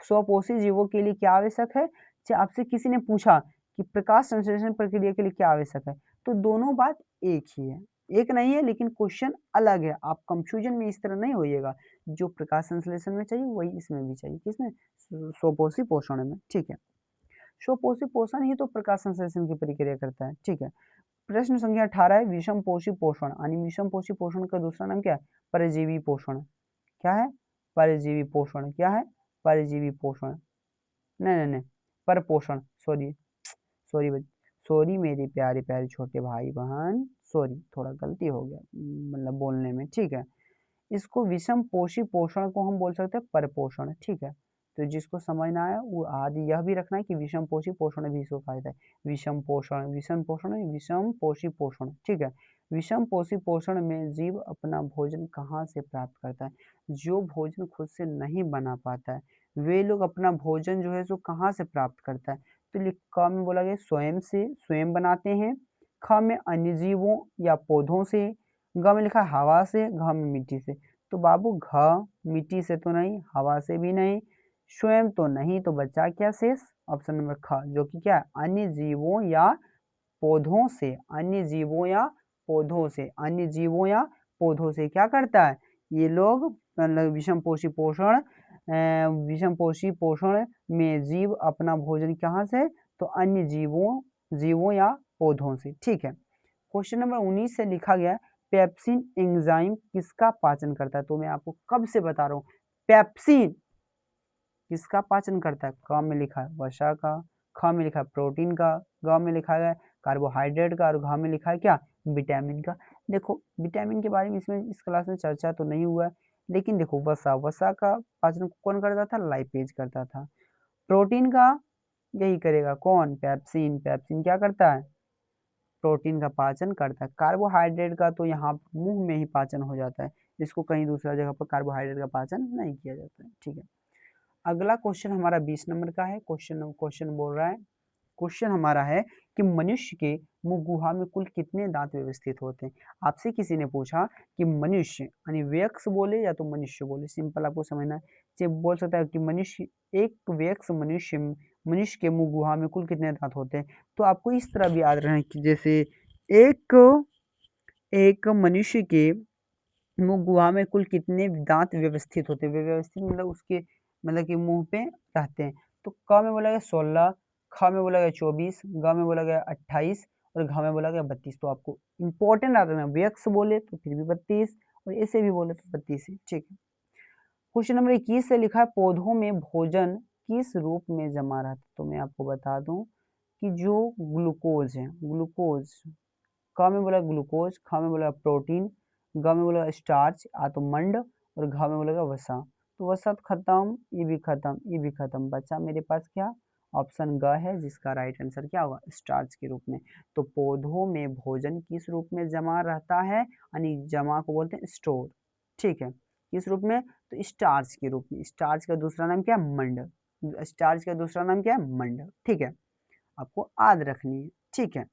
स्वपोषी जीवों के लिए क्या आवश्यक है, चाहे आपसे किसी ने पूछा कि प्रकाश संश्लेषण प्रक्रिया के लिए क्या आवश्यक है, तो दोनों बात एक ही है, एक नहीं है लेकिन क्वेश्चन अलग है। आप कंफ्यूजन में इस तरह नहीं होइएगा। जो प्रकाश संश्लेषण में चाहिए वही इसमें भी चाहिए। किसमें? स्वपोषी पोषण में। ठीक है। स्वपोषी पोषण ही तो प्रकाश संश्लेषण की प्रक्रिया करता है। ठीक है। प्रश्न संख्या 18 है विषम पोषी पोषण यानी विषम पोषी पोषण का दूसरा नाम क्या है? परजीवी पोषण। क्या है? परजीवी पोषण। क्या है? परजीवी पोषण। नहीं नहीं नहीं, परपोषण। सॉरी सॉरी सॉरी मेरे प्यारे प्यारे छोटे भाई बहन, सॉरी थोड़ा गलती हो गया मतलब बोलने में। ठीक है। इसको विषम पोषी पोषण को हम बोल सकते हैं परपोषण। ठीक है। तो जिसको समझ ना आया वो आदि यह भी रखना है कि विषम पोषी पोषण भी इसको कहा जाता है। विषम पोषण, विषम पोषण, विषम पोषी पोषण। ठीक है। विषम पोषी पोषण में जीव अपना भोजन कहाँ से प्राप्त करता है? जो भोजन खुद से नहीं बना पाता है वे लोग अपना भोजन जो है सो कहाँ से प्राप्त करता है? तो क में बोला गया स्वयं से, स्वयं बनाते हैं। ख में अन्य जीवों या पौधों से। ग में लिखा हवा से, घ में मिट्टी से। तो बाबू घ मिट्टी से तो नहीं, हवा से भी नहीं, स्वयं तो नहीं, तो बचा क्या शेष? ऑप्शन नंबर ख, जो कि क्या है? अन्य जीवों या पौधों से। अन्य जीवों या पौधों से, अन्य जीवों या पौधों से क्या करता है ये लोग? मतलब विषम पोषी पोषण, विषम पोषी पोषण में जीव अपना भोजन कहाँ से? तो अन्य जीवों, जीवों या पौधों से। ठीक है। क्वेश्चन नंबर 19 से लिखा गया पेप्सिन एंजाइम किसका पाचन करता है? तो मैं आपको कब से बता रहा हूँ पेप्सिन किसका पाचन करता है? क में लिखा है वसा का, ख में लिखा है प्रोटीन का, ग में लिखा है कार्बोहाइड्रेट का और घ में लिखा है क्या? विटामिन का। देखो विटामिन के बारे में इसमें इस क्लास में चर्चा तो नहीं हुआ है, लेकिन देखो वसा, वसा का पाचन कौन करता था? लाइपेज करता था। प्रोटीन का यही करेगा कौन? पेप्सिन। पेप्सिन क्या करता है? प्रोटीन का पाचन करता है। कार्बोहाइड्रेट का तो यहाँ मुंह में ही पाचन हो जाता है, जिसको कहीं दूसरा जगह पर कार्बोहाइड्रेट का पाचन नहीं किया जाता है। ठीक है। अगला क्वेश्चन हमारा 20 नंबर का है। क्वेश्चन क्वेश्चन बोल रहा है, क्वेश्चन हमारा है कि मनुष्य के मुंह गुहा में कुल कितने दांत व्यवस्थित होते हैं? आपसे किसी ने पूछा कि मनुष्य यानी व्यक्ष बोले या तो मनुष्य बोले, सिंपल आपको समझना है। जब बोल सकता है कि मनुष्य, एक व्यक्ष मनुष्य, मनुष्य के मुंह गुहा में कुल कितने दांत होते हैं? तो आपको इस तरह भी याद रहे कि जैसे एक एक मनुष्य के मुंह गुहा में कुल कितने दांत व्यवस्थित होते हैं? व्यवस्थित मतलब उसके मतलब कि मुंह पे रहते हैं। तो क में बोला गया 16, ख में बोला गया 24, ग में बोला गया 28 और घ में बोला गया 32। तो आपको इंपॉर्टेंट आता है, व्यक्ष बोले तो फिर भी 32 और ऐसे भी बोले तो 32 ही। ठीक है। क्वेश्चन नंबर 21 से लिखा है पौधों में भोजन किस रूप में जमा रहता है? तो मैं आपको बता दूं कि जो ग्लूकोज है, ग्लूकोज, क में बोला ग्लूकोज, ख में बोला प्रोटीन, ग में बोला स्टार्च आ तो मंड और घ में बोलेगा वसा। तो वसा तो खत्म, ये भी खत्म, ये भी खत्म, बचा मेरे पास क्या? ऑप्शन ग है, जिसका राइट आंसर क्या होगा? स्टार्च के रूप में। तो पौधों में भोजन किस रूप में जमा रहता है? यानी जमा को बोलते हैं स्टोर। ठीक है। किस रूप में? तो स्टार्च के रूप में। स्टार्च का दूसरा नाम क्या है? मंड। स्टार्च का दूसरा नाम क्या है? मंड। ठीक है। आपको याद रखनी है। ठीक है।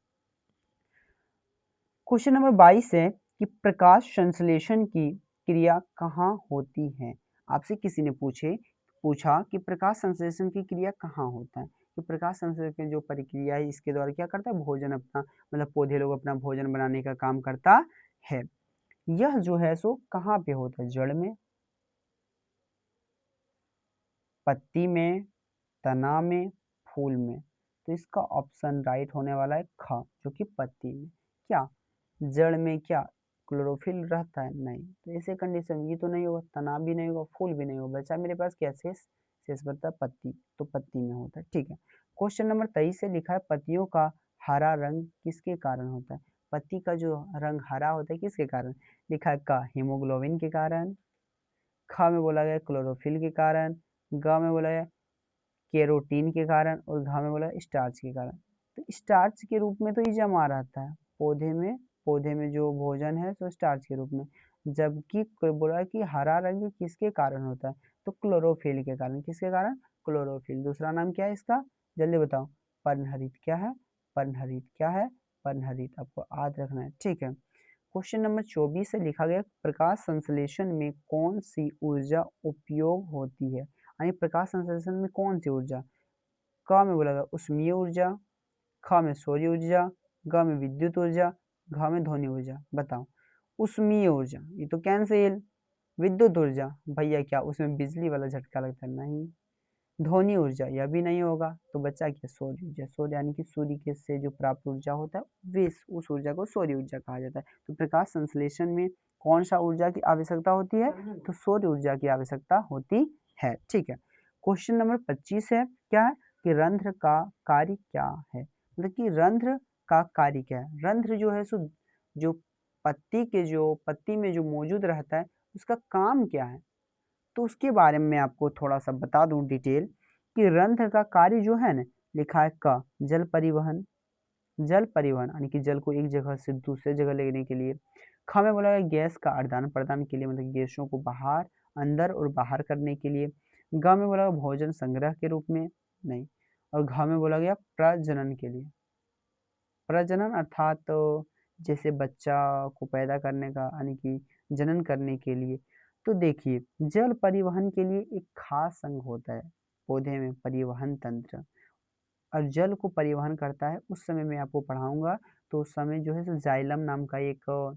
क्वेश्चन नंबर 22 है कि प्रकाश संश्लेषण की क्रिया कहाँ होती है? आपसे किसी ने पूछा कि प्रकाश संश्लेषण की क्रिया कहाँ होता है? तो प्रकाश संश्लेषण की जो प्रक्रिया है इसके द्वारा क्या करता है? भोजन अपना मतलब पौधे लोग अपना भोजन बनाने का काम करता है। यह जो है सो कहाँ पे होता है? जड़ में, पत्ती में, तना में, फूल में। तो इसका ऑप्शन राइट होने वाला है ख, जो कि पत्ती में। क्या जड़ में क्या क्लोरोफिल रहता है? नहीं। तो ऐसे कंडीशन ये तो नहीं होगा, तना भी नहीं होगा, फूल भी नहीं होगा, बचा मेरे पास क्या शेष? शेष बता पत्ती, तो पत्ती में होता है। ठीक है। क्वेश्चन नंबर 23 से लिखा है पत्तियों का हरा रंग किसके कारण होता है? पत्ती का जो रंग हरा होता है किसके कारण? लिखा है क हीमोग्लोबिन के कारण, ख में बोला गया क्लोरोफिल के कारण, ग में बोला गया केरोटीन के कारण और घ में बोला स्टार्च के कारण। तो स्टार्च के रूप में तो ये जमा रहता है पौधे में, पौधे में जो भोजन है तो स्टार्च के रूप में। जबकि कोई बोला कि हरा रंग किसके कारण होता है? तो क्लोरोफिल के कारण। किसके कारण? क्लोरोफिल। दूसरा नाम क्या है इसका? जल्दी बताओ। पर्णहरित। क्या है? पर्णहरित। क्या है? पर्णहरित। आपको याद रखना है। ठीक है। क्वेश्चन नंबर 24 से लिखा गया प्रकाश संश्लेषण में कौन सी ऊर्जा उपयोग होती है? यानी प्रकाश संश्लेषण में कौन सी ऊर्जा? क में बोला गया उष्मीय ऊर्जा, ख में सौर्य ऊर्जा, ग में विद्युत ऊर्जा, घ में ध्वनि ऊर्जा, बताओ। उष्मीय ऊर्जा, ये तो कैंसिल। विद्युत ऊर्जा, भैया क्या उसमें बिजली वाला झटका लगता है? नहीं। ध्वनि ऊर्जा, यह भी नहीं होगा, तो बचा क्या? सौर ऊर्जा। सौर यानी कि सूर्य के से जो प्राप्त ऊर्जा होता है वे उस ऊर्जा को सौर ऊर्जा कहा जाता है। तो प्रकाश संश्लेषण में कौन सा ऊर्जा की आवश्यकता होती है? तो सौर ऊर्जा की आवश्यकता होती है। ठीक है, क्वेश्चन नंबर 25 है, क्या है कि रंध्र का कार्य क्या है? मतलब कि रंध्र का कार्य क्या है? रंध्र जो है सो जो पत्ती में जो मौजूद रहता है उसका काम क्या है? तो उसके बारे में मैं आपको थोड़ा सा बता दूं डिटेल कि रंध्र का कार्य जो है ना, लिखा है क, जल परिवहन। जल परिवहन यानी कि जल को एक जगह से दूसरे जगह लेने के लिए। ख में बोला गया गैस का आदान प्रदान के लिए, मतलब गैसों को बाहर अंदर और बाहर करने के लिए। ग में बोला गया भोजन संग्रह के रूप में, नहीं। और घ में बोला गया प्रजनन के लिए। प्रजनन अर्थात तो जैसे बच्चा को पैदा करने का यानी कि जनन करने के लिए। तो देखिए, जल परिवहन के लिए एक खास अंग होता है पौधे में, परिवहन तंत्र। और जल को परिवहन करता है, उस समय मैं आपको पढ़ाऊंगा। तो उस समय जो है सो जाइलम नाम का एक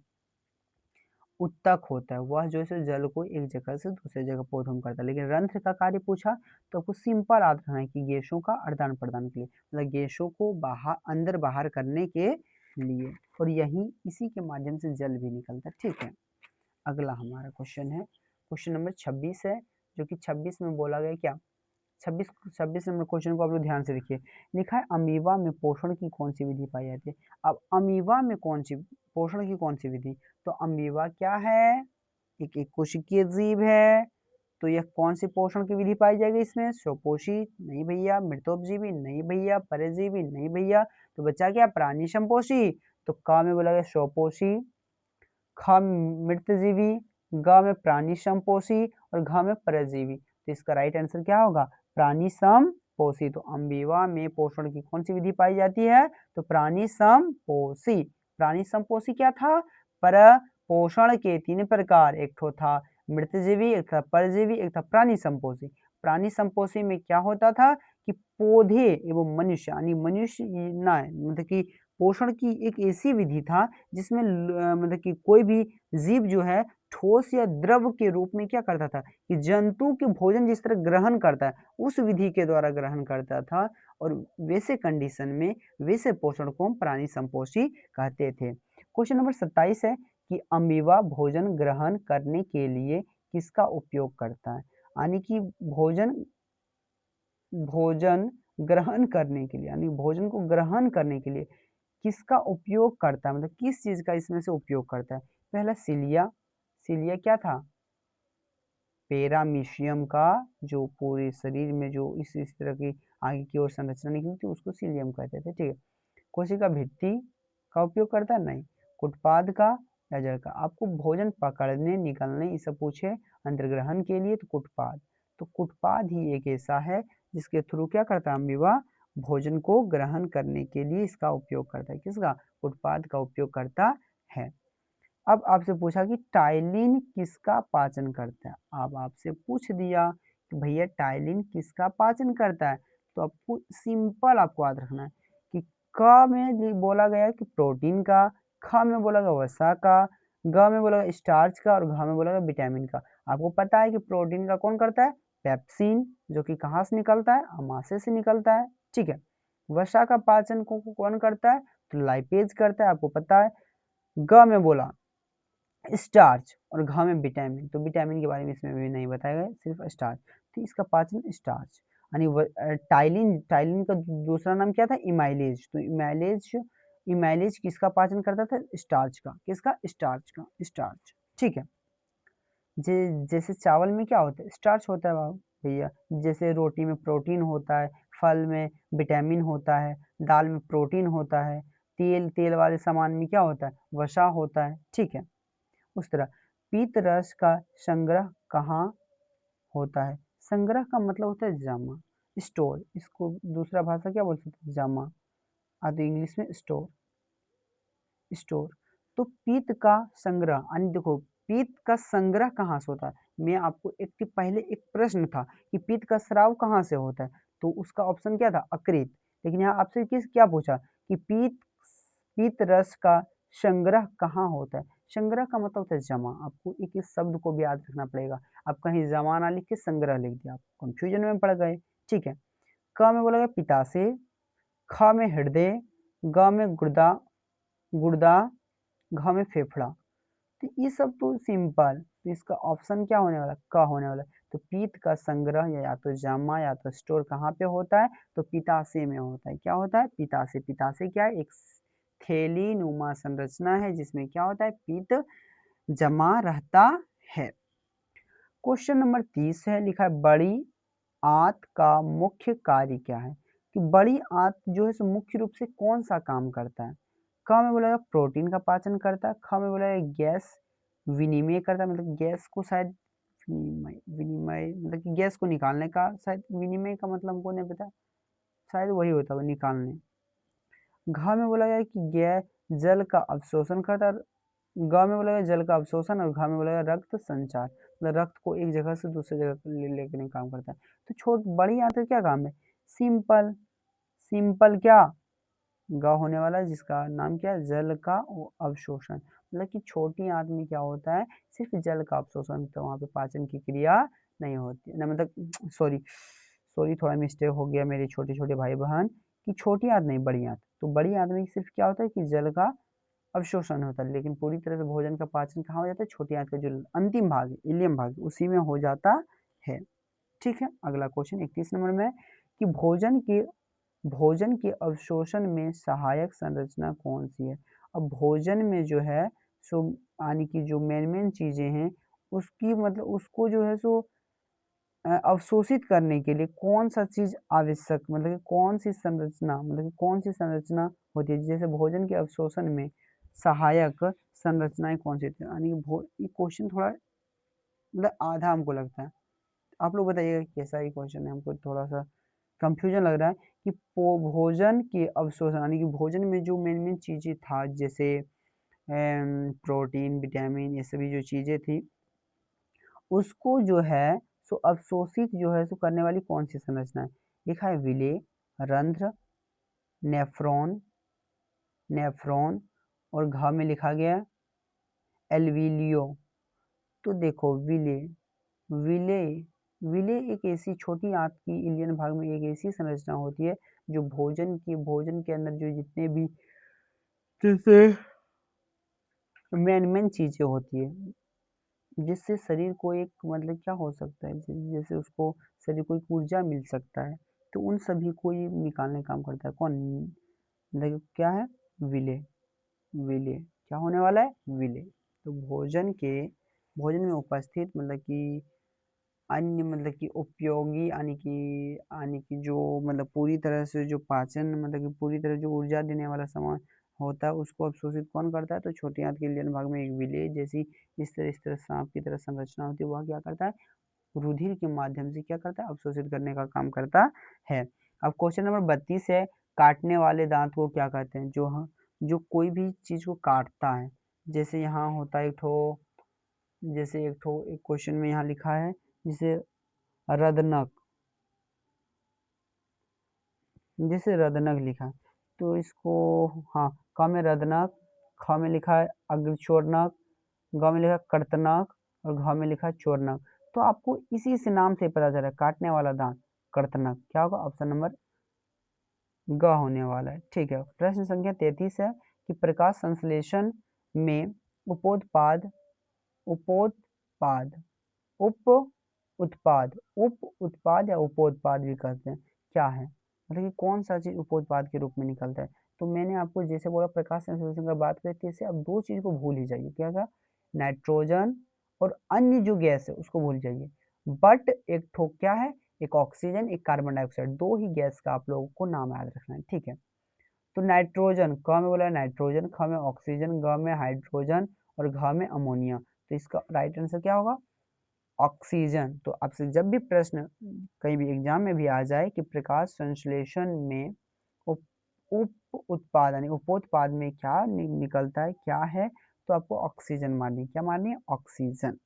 उत्तक होता है, वह जो है सो जल को एक जगह से दूसरे जगह पौधों में करता है। लेकिन रंध्र का कार्य पूछा तो आपको सिंपल याद रखना है कि गैसों का आदान प्रदान के लिए, मतलब गैसों को बाहर अंदर बाहर करने के लिए, और यही इसी के माध्यम से जल भी निकलता है। ठीक है, अगला हमारा क्वेश्चन है, क्वेश्चन नंबर 26 है, जो कि 26 में बोला गया क्या? 26 नंबर क्वेश्चन को आप लोग ध्यान से देखिए। लिखा है अमीबा में पोषण की कौन सी विधि पाई जाती है? अब अमीबा में कौन सी पोषण की कौन सी विधि? तो अमीबा क्या है? एक एक कोशिकीय जीव है। तो यह कौन सी पोषण की विधि पाई जाएगी इसमें? स्वपोषी नहीं भैया, मृतोपजीवी नहीं भैया, परजीवी नहीं भैया, तो बचा क्या? प्राणी संपोषी। तो क में बोला गया स्वपोषी, ख मृतजीवी, ग में प्राणी संपोषी और घ में परजीवी। तो इसका राइट आंसर क्या होगा? प्राणी समपोषी। तो अमीबा में पोषण की कौन सी विधि पाई जाती है? तो प्राणी समपोषी। प्राणी समपोषी क्या था? पर पोषण के 3 प्रकार, एक ठो था मृतजीवी, एक था परजीवी, एक था प्राणी संपोषी। प्राणी संपोषी में क्या होता था कि पौधे एवं मनुष्य, यानी मनुष्य ना, मतलब कि पोषण की एक ऐसी विधि था जिसमें मतलब कि कोई भी जीव जो है ठोस या द्रव के रूप में क्या करता था कि जंतु के भोजन जिस तरह ग्रहण करता है उस विधि के द्वारा ग्रहण करता था। और वैसे कंडीशन में वैसे पोषण को हम प्राणी संपोषी कहते थे। क्वेश्चन नंबर 27 है कि अमीबा भोजन ग्रहण करने के लिए किसका उपयोग करता है? यानी कि भोजन ग्रहण करने के लिए, यानी भोजन को ग्रहण करने के लिए किसका उपयोग करता है, मतलब किस चीज का इसमें से उपयोग करता है? पहला सिलिया। सिलिया क्या था? पेरामीशियम का, जो पूरे शरीर में जो इस तरह की आगे की ओर संरचना निकली थी उसको सिलियम कहते थे। ठीक है, कोशिका भित्ति का उपयोग करता है? नहीं। कुटपाद का या जड़ का? आपको भोजन पकड़ने निकलने ये सब पूछे अंतर्ग्रहण के लिए तो कुटपाद। तो कुटपाद ही एक ऐसा है जिसके थ्रू क्या करता है अमीबा भोजन को ग्रहण करने के लिए इसका उपयोग करता है। किसका? कुटपाद का उपयोग करता है। अब आपसे पूछा कि टाइलिन किसका पाचन करता है? अब आपसे पूछ दिया कि भैया टाइलिन किसका पाचन करता है, तो आपको सिंपल आपको याद रखना है कि क में बोला गया कि प्रोटीन का, ख में बोला गया वसा का, ग में बोला गया स्टार्च का और घ में बोला गया विटामिन का। आपको पता है कि प्रोटीन का कौन करता है? पेप्सिन, जो कि कहाँ से निकलता है? अमाशय से निकलता है। ठीक है, वसा का पाचन को कौन करता है? तो लाइपेज करता है, आपको पता है। ग में बोला स्टार्च और घ में विटामिन, तो विटामिन के बारे में इसमें भी नहीं बताया गया, सिर्फ स्टार्च। तो इसका पाचन स्टार्च, यानी टाइलिन, टाइलिन का दूसरा नाम क्या था? इमाइलेज। तो इमाइलेज, इमाइलेज किसका पाचन करता था? स्टार्च का। किसका? स्टार्च का। स्टार्च। ठीक है, जैसे चावल में क्या होता है? स्टार्च होता है बाबू भैया। जैसे रोटी में प्रोटीन होता है, फल में विटामिन होता है, दाल में प्रोटीन होता है, तेल वाले सामान में क्या होता है? वसा होता है। ठीक है, उस तरह पीत रस का संग्रह कहाँ होता है? संग्रह का मतलब होता है जमा, स्टोर। इसको दूसरा भाषा क्या बोल सकते हैं? जमा, तो इंग्लिश में स्टोर। स्टोर। तो पीत का संग्रह, यानी देखो पीत का संग्रह कहाँ से होता है? मैं आपको एक पहले एक प्रश्न था कि पीत का स्राव कहाँ से होता है, तो उसका ऑप्शन क्या था? अकृत। लेकिन यहाँ आपसे किस क्या पूछा कि पीत पीत रस का संग्रह कहाँ होता है? संग्रह का मतलब होता है जमा। आपको एक इस शब्द को भी याद रखना पड़ेगा। आप कहीं जमा ना लिख के संग्रह लिख दिया, आप कंफ्यूजन में पड़ गए। ठीक है। क में बोला गया पिताशय, ख में हृदय, ग में गुर्दा गुर्दा, घ में फेफड़ा। तो ये सब तो सिंपल, तो इसका ऑप्शन क्या होने वाला? क होने वाला है। तो पित्त का संग्रह या तो जमा या तो स्टोर कहाँ पे होता है? तो पिताशय में होता है। क्या होता है? पिताशय। पिताशय क्या है? एक थैली नुमा संरचना है जिसमें क्या होता है? पित्त जमा रहता है। क्वेश्चन नंबर 30 है, लिखा है बड़ी आंत का मुख्य कार्य क्या है? कि बड़ी आंत जो है सो मुख्य रूप से कौन सा काम करता है? क में बोला प्रोटीन का पाचन करता है, ख में बोला गैस विनिमय करता है, मतलब गैस को शायद विनिमय विनिमय मतलब कि गैस को निकालने का, शायद विनिमय का मतलब हमको नहीं पता, शायद वही होता है निकालने। घ में बोला गया कि गैस जल का अवशोषण करता है, ग में बोला गया जल का अवशोषण, और घ में बोला गया रक्त संचार, मतलब रक्त को एक जगह से दूसरी जगह लेके नहीं काम करता है। तो बड़ी आंत का क्या काम है? सिंपल। सिंपल क्या? ग होने वाला है, जिसका नाम क्या है? जल का अवशोषण। मतलब कि छोटी आंत में क्या होता है? सिर्फ जल का अवशोषण, तो वहाँ पे पाचन की क्रिया नहीं होती ना, मतलब सॉरी सॉरी थोड़ा मिस्टेक हो गया मेरे छोटे छोटे भाई बहन, कि छोटी आंत नहीं बड़ी आंत। तो बड़ी आंत में सिर्फ क्या होता है कि जल का अवशोषण होता है, लेकिन पूरी तरह से भोजन का पाचन कहाँ हो जाता है? छोटी आंत का जो अंतिम भाग है, इलियम भाग, उसी में हो जाता है। ठीक है। अगला क्वेश्चन 31 नंबर में, कि भोजन के अवशोषण में सहायक संरचना कौन सी है? अब भोजन में जो है सो यानी कि जो मेन चीजें हैं, उसकी मतलब उसको जो है सो अवशोषित करने के लिए कौन सा चीज आवश्यक, मतलब कि कौन सी संरचना, मतलब कि कौन सी संरचना होती है? जैसे भोजन के अवशोषण में सहायक संरचनाएं कौन सी होती है? यानी ये क्वेश्चन थोड़ा मतलब आधा हमको लगता है। आप लोग बताइएगा कैसा ये क्वेश्चन है, हमको थोड़ा सा कंफ्यूजन लग रहा है कि भोजन के अवशोषण यानी कि भोजन में जो मेन चीजें था, जैसे प्रोटीन विटामिन ये सभी जो चीजें थी, उसको जो है सो अवशोषित जो है सो करने वाली कौन सी संरचना है? लिखा है विले, रंध्र, नेफ्रॉन नेफ्रॉन, और घ में लिखा गया एल्विलियो। तो देखो विले विले विले एक ऐसी छोटी आंत की इलियन भाग में एक ऐसी संरचना होती है जो भोजन के अंदर जो जितने भी जैसे मेन चीजें होती है, जिससे शरीर को एक मतलब क्या हो सकता है, जैसे उसको शरीर को एक ऊर्जा मिल सकता है, तो उन सभी को ये निकालने का काम करता है। कौन? मतलब क्या है? विले। विले क्या होने वाला है? विले। तो भोजन में उपस्थित मतलब कि अन्य मतलब कि उपयोगी यानी कि जो मतलब पूरी तरह से जो पाचन मतलब कि पूरी तरह जो ऊर्जा देने वाला सामान होता है, उसको अवशोषित कौन करता है? तो छोटी आंत के लियन भाग में एक विलेय जैसी इस तरह सांप की तरह संरचना होती है, वह क्या करता है? रुधिर के माध्यम से क्या करता है? अवशोषित करने का काम करता है। अब क्वेश्चन नंबर 32 है, काटने वाले दांत को क्या कहते हैं? जो कोई भी चीज को काटता है, जैसे यहाँ होता है एक क्वेश्चन में यहाँ लिखा है जिसे रदनक, जैसे रदनक लिखा है, तो इसको हाँ क में रदनक, ख में लिखा है अग्रचोरनक, ग में लिखा है कर्तनक, और घ में लिखा है चोरनक। तो आपको इसी से नाम से पता चल रहा है काटने वाला दांत कर्तनक। क्या होगा? ऑप्शन नंबर ग होने वाला है। ठीक है। प्रश्न संख्या 33 है कि प्रकाश संश्लेषण में उपोत्पाद उपोत्पाद उप उत्पाद उप उत्पाद या उपोत्पाद भी कहते हैं, क्या है? मतलब कि कौन सा चीज उपोत्पाद के रूप में निकलता है? तो मैंने आपको जैसे बोला प्रकाश संश्लेषण का बात करते हैं, अब दो चीज को भूल ही जाइए। क्या था? नाइट्रोजन और अन्य जो गैस है उसको भूल जाइए। बट एक ठो क्या है? एक ऑक्सीजन एक कार्बन डाइऑक्साइड, दो ही गैस का आप लोगों को नाम याद रखना है। ठीक है। तो नाइट्रोजन क में बोला नाइट्रोजन, ख में ऑक्सीजन, ग में हाइड्रोजन, और घ में अमोनिया। तो इसका राइट आंसर क्या होगा? ऑक्सीजन। तो आपसे जब भी प्रश्न कहीं भी एग्जाम में भी आ जाए कि प्रकाश संश्लेषण में उप उप उत्पाद यानी उपोत्पाद में क्या निकलता है, क्या है, तो आपको ऑक्सीजन माननी। क्या माननी है? ऑक्सीजन।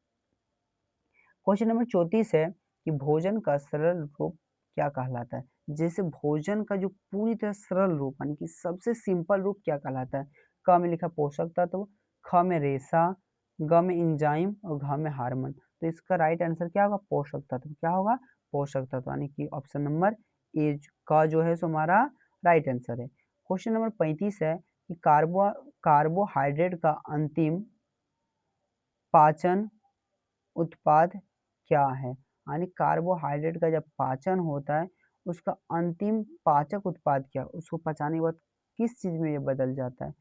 क्वेश्चन नंबर 34 है कि भोजन का सरल रूप क्या कहलाता है? जैसे भोजन का जो पूरी तरह सरल रूप यानी कि सबसे सिंपल रूप क्या कहलाता है? क में लिखा पोषक तत्व, ख में रेशा, ग में एंजाइम और घ में हार्मोन। तो इसका राइट आंसर क्या होगा? पोषक तत्व। क्या होगा? पोषक तत्व, यानी कि ऑप्शन नंबर ए का जो है सो हमारा राइट आंसर है। क्वेश्चन नंबर 35 है कि कार्बोहाइड्रेट का अंतिम पाचन उत्पाद क्या है? यानी कार्बोहाइड्रेट का जब पाचन होता है उसका अंतिम पाचक उत्पाद क्या? उसको पचाने के बाद किस चीज में ये बदल जाता है?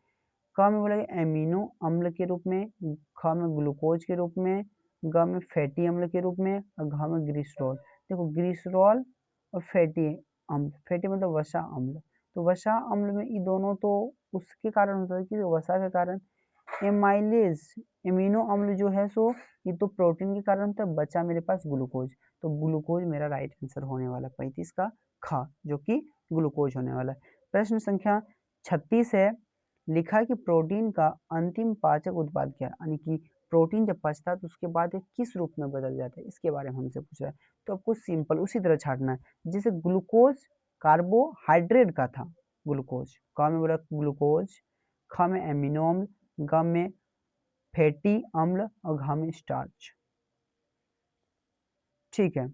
क में बोलेगा एमिनो अम्ल के रूप में, ख में ग्लूकोज के रूप में, ग में फैटी अम्ल के रूप में और घ में ग्लिसरॉल। देखो ग्लिसरॉल और फैटी अम्ल, फैटी मतलब वसा अम्ल, तो वसा अम्ल में ये दोनों तो उसके कारण होता है कि वसा के कारण। एमाइलेज एमिनो अम्ल जो है सो ये तो प्रोटीन के कारण होता है, बचा मेरे पास ग्लूकोज, तो ग्लूकोज मेरा राइट आंसर होने वाला 35 का ख, जो कि ग्लूकोज होने वाला है। प्रश्न संख्या 36 है, लिखा है कि प्रोटीन का अंतिम पाचक उत्पाद क्या है? यानी कि प्रोटीन जब पचता है तो उसके बाद ये किस रूप में बदल जाता है, इसके बारे में हमसे पूछा है। तो आपको सिंपल उसी तरह छाटना है जैसे ग्लूकोज कार्बोहाइड्रेट का था, ग्लूकोज, क में बोला ग्लूकोज, ख में एमिनो अम्ल, ग में फैटी अम्ल और घ में स्टार्च। ठीक है,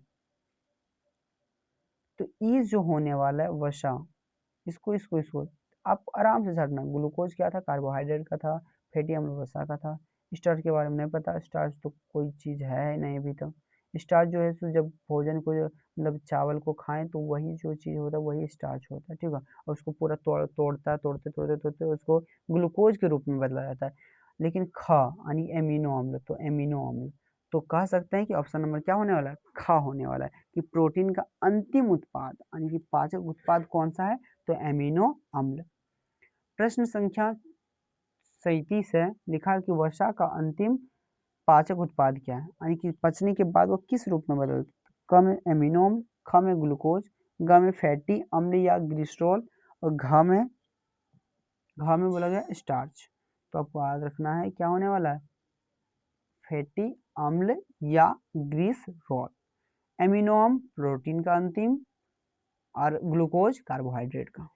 तो ई जो होने वाला है वसा, इसको आप आराम से छाटना। ग्लूकोज क्या था? कार्बोहाइड्रेट का था, फैटी अम्ल वसा का था। स्टार्च के बारे में नहीं पता, स्टार्च तो कोई चीज़ है नहीं अभी तक। स्टार्च जो है सो जब भोजन को मतलब चावल को खाएं तो वही जो चीज़ होता है वही स्टार्च होता है, ठीक है। और उसको पूरा तोड़ते उसको ग्लूकोज के रूप में बदला जाता है। लेकिन ख यानी एमिनो अम्ल, तो एमिनो अम्ल तो कह सकते हैं कि ऑप्शन नंबर क्या होने वाला है? ख होने वाला है कि प्रोटीन का अंतिम उत्पाद यानी कि पाचक उत्पाद कौन सा है? तो एमिनो अम्ल। प्रश्न संख्या 37 है, लिखा है कि वसा का अंतिम पाचक उत्पाद क्या है? यानी कि पचने के बाद वो किस रूप में बदलता है? क में एमिनो अम्ल, ख में ग्लूकोज, ग में फैटी अम्ल या ग्लिसरॉल और घ में बोला गया स्टार्च। तो आपको याद रखना है क्या होने वाला है? फैटी अम्ल या ग्लिसरॉल। एमिनो अम्ल प्रोटीन का अंतिम और ग्लूकोज कार्बोहाइड्रेट का।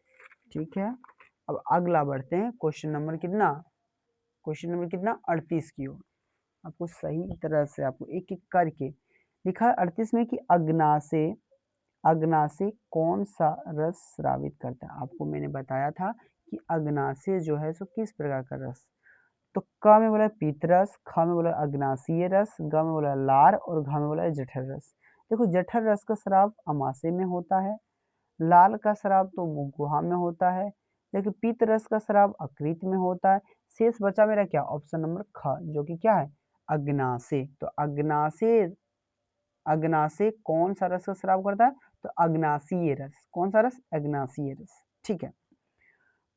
ठीक है, अब अगला बढ़ते हैं क्वेश्चन नंबर कितना? क्वेश्चन नंबर कितना? 38 की ओर। आपको सही तरह से आपको एक एक करके लिखा है 38 में कि अग्नाशय कौन सा रस स्रावित करता है? आपको मैंने बताया था कि अग्नाशय जो है सो किस प्रकार का रस। तो क में बोला पीतरस, ख में बोला अग्नाशयी रस, ग में बोला लार और घ में बोला जठर रस। देखो जठर रस का स्राव अमाशय में होता है, लाल का स्राव तो गुहा में होता है, लेकिन पीत रस का स्राव अकृत में होता है। शेष बचा मेरा क्या? ऑप्शन नंबर ख, जो कि क्या है? अग्नाशय। तो अग्नाशय कौन सा रस का स्राव करता है? तो अग्नाशयी रस। कौन सा रस? अग्नाशयी रस। ठीक है,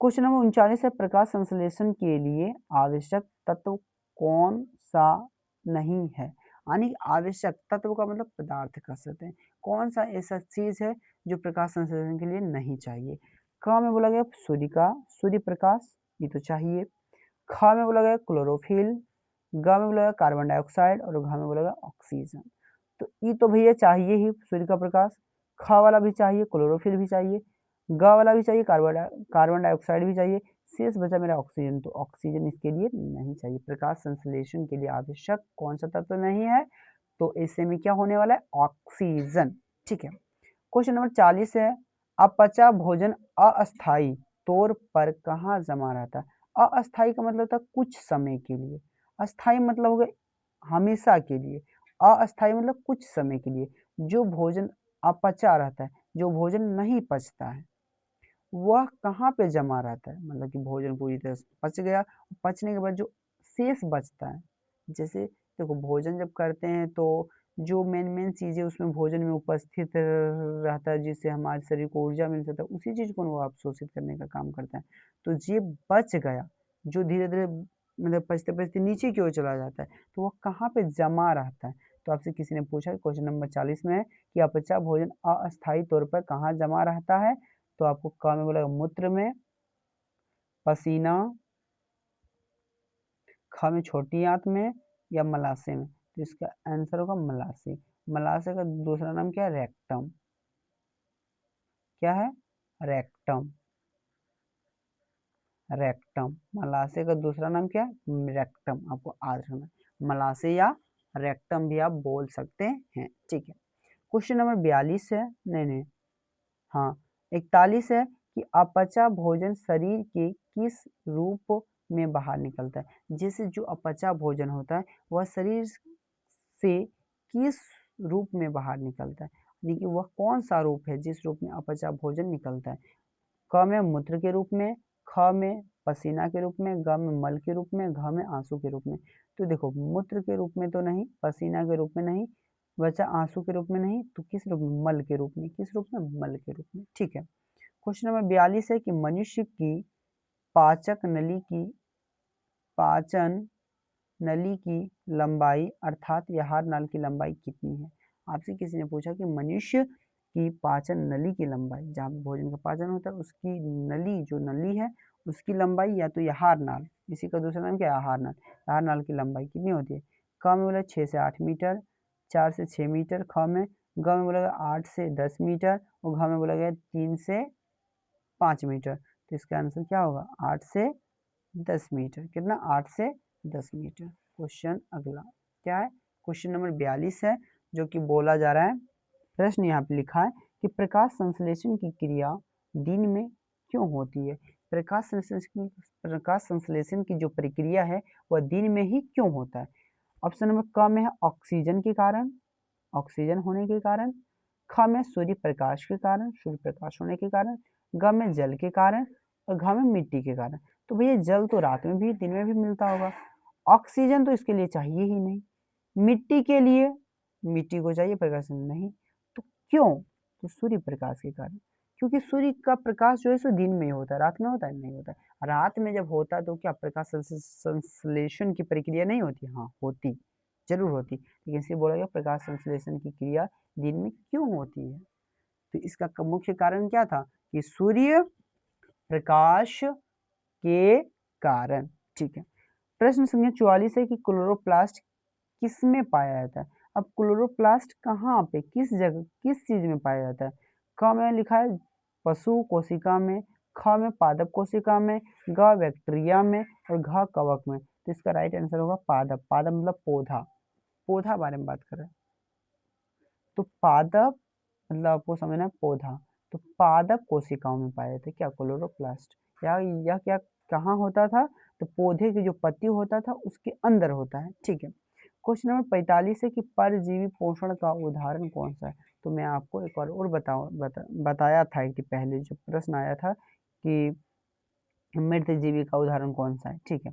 क्वेश्चन नंबर 39 है, प्रकाश संश्लेषण के लिए आवश्यक तत्व कौन सा नहीं है? यानी आवश्यक तत्व का मतलब पदार्थ कह सकते हैं। कौन सा ऐसा चीज है जो प्रकाश संश्लेषण के लिए नहीं चाहिए? क में बोला गया सूर्य प्रकाश, ये तो चाहिए। ख में बोला गया क्लोरोफिल, ग में बोला गया कार्बन डाइऑक्साइड और घ में बोला गया ऑक्सीजन। तो ये तो भैया चाहिए ही सूर्य का प्रकाश, ख वाला भी चाहिए, क्लोरोफिल भी चाहिए, ग वाला भी चाहिए, कार्बन डाइऑक्साइड भी चाहिए। शेष बचा मेरा ऑक्सीजन, तो ऑक्सीजन इसके लिए नहीं चाहिए। प्रकाश संश्लेषण के लिए आवश्यक कौन सा तत्व नहीं है? तो ऐसे में क्या होने वाला है? ऑक्सीजन। ठीक है, क्वेश्चन नंबर 40 है, अपचा भोजन अस्थायी तौर पर कहाँ जमा रहता है? अस्थायी का मतलब था कुछ समय के लिए, अस्थायी मतलब हो गया हमेशा के लिए, अस्थायी मतलब कुछ समय के लिए। जो भोजन अपचा रहता है, जो भोजन नहीं पचता है, वह कहाँ पे जमा रहता है? मतलब कि भोजन पूरी तरह से पच गया, पचने के बाद जो शेष बचता है, जैसे देखो भोजन जब करते हैं तो जो मेन चीज़ें उसमें भोजन में उपस्थित रहता है जिससे हमारे शरीर को ऊर्जा मिल सकता है, उसी चीज़ को वो अवशोषित करने का काम करता है। तो ये बच गया, जो धीरे धीरे मतलब पचते पचते नीचे की ओर चला जाता है, तो वह कहाँ पे जमा रहता है? तो आपसे किसी ने पूछा, क्वेश्चन नंबर 40 में है कि अपचा भोजन अस्थायी तौर पर कहाँ जमा रहता है? तो आपको क में बोला मूत्र में, पसीना, ख में छोटी आंत में या मलाशय में। तो इसका आंसर होगा मलाशय। मलाशय का दूसरा नाम क्या है? रेक्टम। क्या है? रेक्टम। रेक्टम। मलाशय का दूसरा नाम क्या है? रेक्टम। आपको याद रखना है। मलाशय या रेक्टम भी आप बोल सकते हैं। ठीक है, क्वेश्चन नंबर 42 है, नहीं, हाँ 41 है कि अपचा भोजन शरीर के किस रूप में बाहर निकलता है। जैसे जो अपचा भोजन होता है वह शरीर से किस रूप में बाहर निकलता है, यानी कि वह कौन सा रूप है जिस रूप में अपचा भोजन निकलता है। क में मूत्र के रूप में, ख में पसीना के रूप में, ग में मल के रूप में, घ में आंसू के रूप में। तो देखो मूत्र के रूप में तो नहीं, पसीना के रूप में नहीं, बचा आंसू के रूप में नहीं, तो किस रूप में? मल के रूप में। किस रूप में? मल के रूप में। ठीक है, क्वेश्चन नंबर 42 है कि मनुष्य की पाचन नली की लंबाई अर्थात आहार नाल की लंबाई कितनी है। आपसे किसी ने पूछा कि मनुष्य की पाचन नली की लंबाई, जहाँ पे भोजन का पाचन होता है उसकी नली, जो नली है उसकी लंबाई, या तो आहार नाल, इसी का दूसरा नाम क्या है? आहार नाल। आहार नाल की लंबाई कितनी होती है? क में बोला 6 से 8 मीटर, 4 से 6 मीटर ख में, ग में बोला गया 8 से 10 मीटर और घ में बोला गया 3 से 5 मीटर। तो इसका आंसर क्या होगा? 8 से 10 मीटर। कितना? 8 से 10 मीटर। क्वेश्चन अगला क्या है? क्वेश्चन नंबर 42 है, जो कि बोला जा रहा है, प्रश्न यहाँ पे लिखा है कि प्रकाश संश्लेषण की क्रिया दिन में क्यों होती है। प्रकाश संश्लेषण की जो प्रक्रिया है वह दिन में ही क्यों होता है। ऑप्शन नंबर क में है ऑक्सीजन के कारण, ऑक्सीजन होने के कारण, ख में सूर्य प्रकाश के कारण, सूर्य प्रकाश होने के कारण, ग में जल के कारण और घ में मिट्टी के कारण। तो भैया जल तो रात में भी दिन में भी मिलता होगा, ऑक्सीजन तो इसके लिए चाहिए ही नहीं, मिट्टी के लिए, मिट्टी को चाहिए प्रकाश नहीं, तो क्यों? तो सूर्य प्रकाश के कारण, क्योंकि सूर्य का प्रकाश जो है सो दिन में ही होता है, रात में होता है नहीं होता है। रात में जब होता है तो क्या प्रकाश संश्लेषण की प्रक्रिया नहीं होती? हाँ होती, जरूर होती, लेकिन इसे बोला गया प्रकाश संश्लेषण की क्रिया दिन में क्यों होती है। तो इसका मुख्य कारण क्या था? कि सूर्य प्रकाश के कारण। ठीक है, प्रश्न संख्या 44 है कि क्लोरोप्लास्ट किस में पाया जाता है। अब क्लोरोप्लास्ट कहाँ पे, किस जगह, किस चीज में पाया जाता है। क में लिखा है पशु कोशिका में, ख में पादप कोशिका में, ग बैक्टीरिया में और घ कवक में। तो इसका राइट आंसर होगा पादप। पादप मतलब पौधा, पौधा बारे में बात कर रहे हैं। तो पादप मतलब आपको समझना है पौधा, तो पादप कोशिकाओं में पाया जाता है क्या? क्लोरोप्लास्ट। यह क्या कहाँ होता था? तो पौधे की जो पत्ती होता था उसके अंदर होता है। ठीक है, क्वेश्चन नंबर 45 है कि परजीवी पोषण का उदाहरण कौन सा है। तो मैं आपको एक बार और बताया था कि पहले जो प्रश्न आया था कि मृत जीवी का उदाहरण कौन सा है। ठीक है,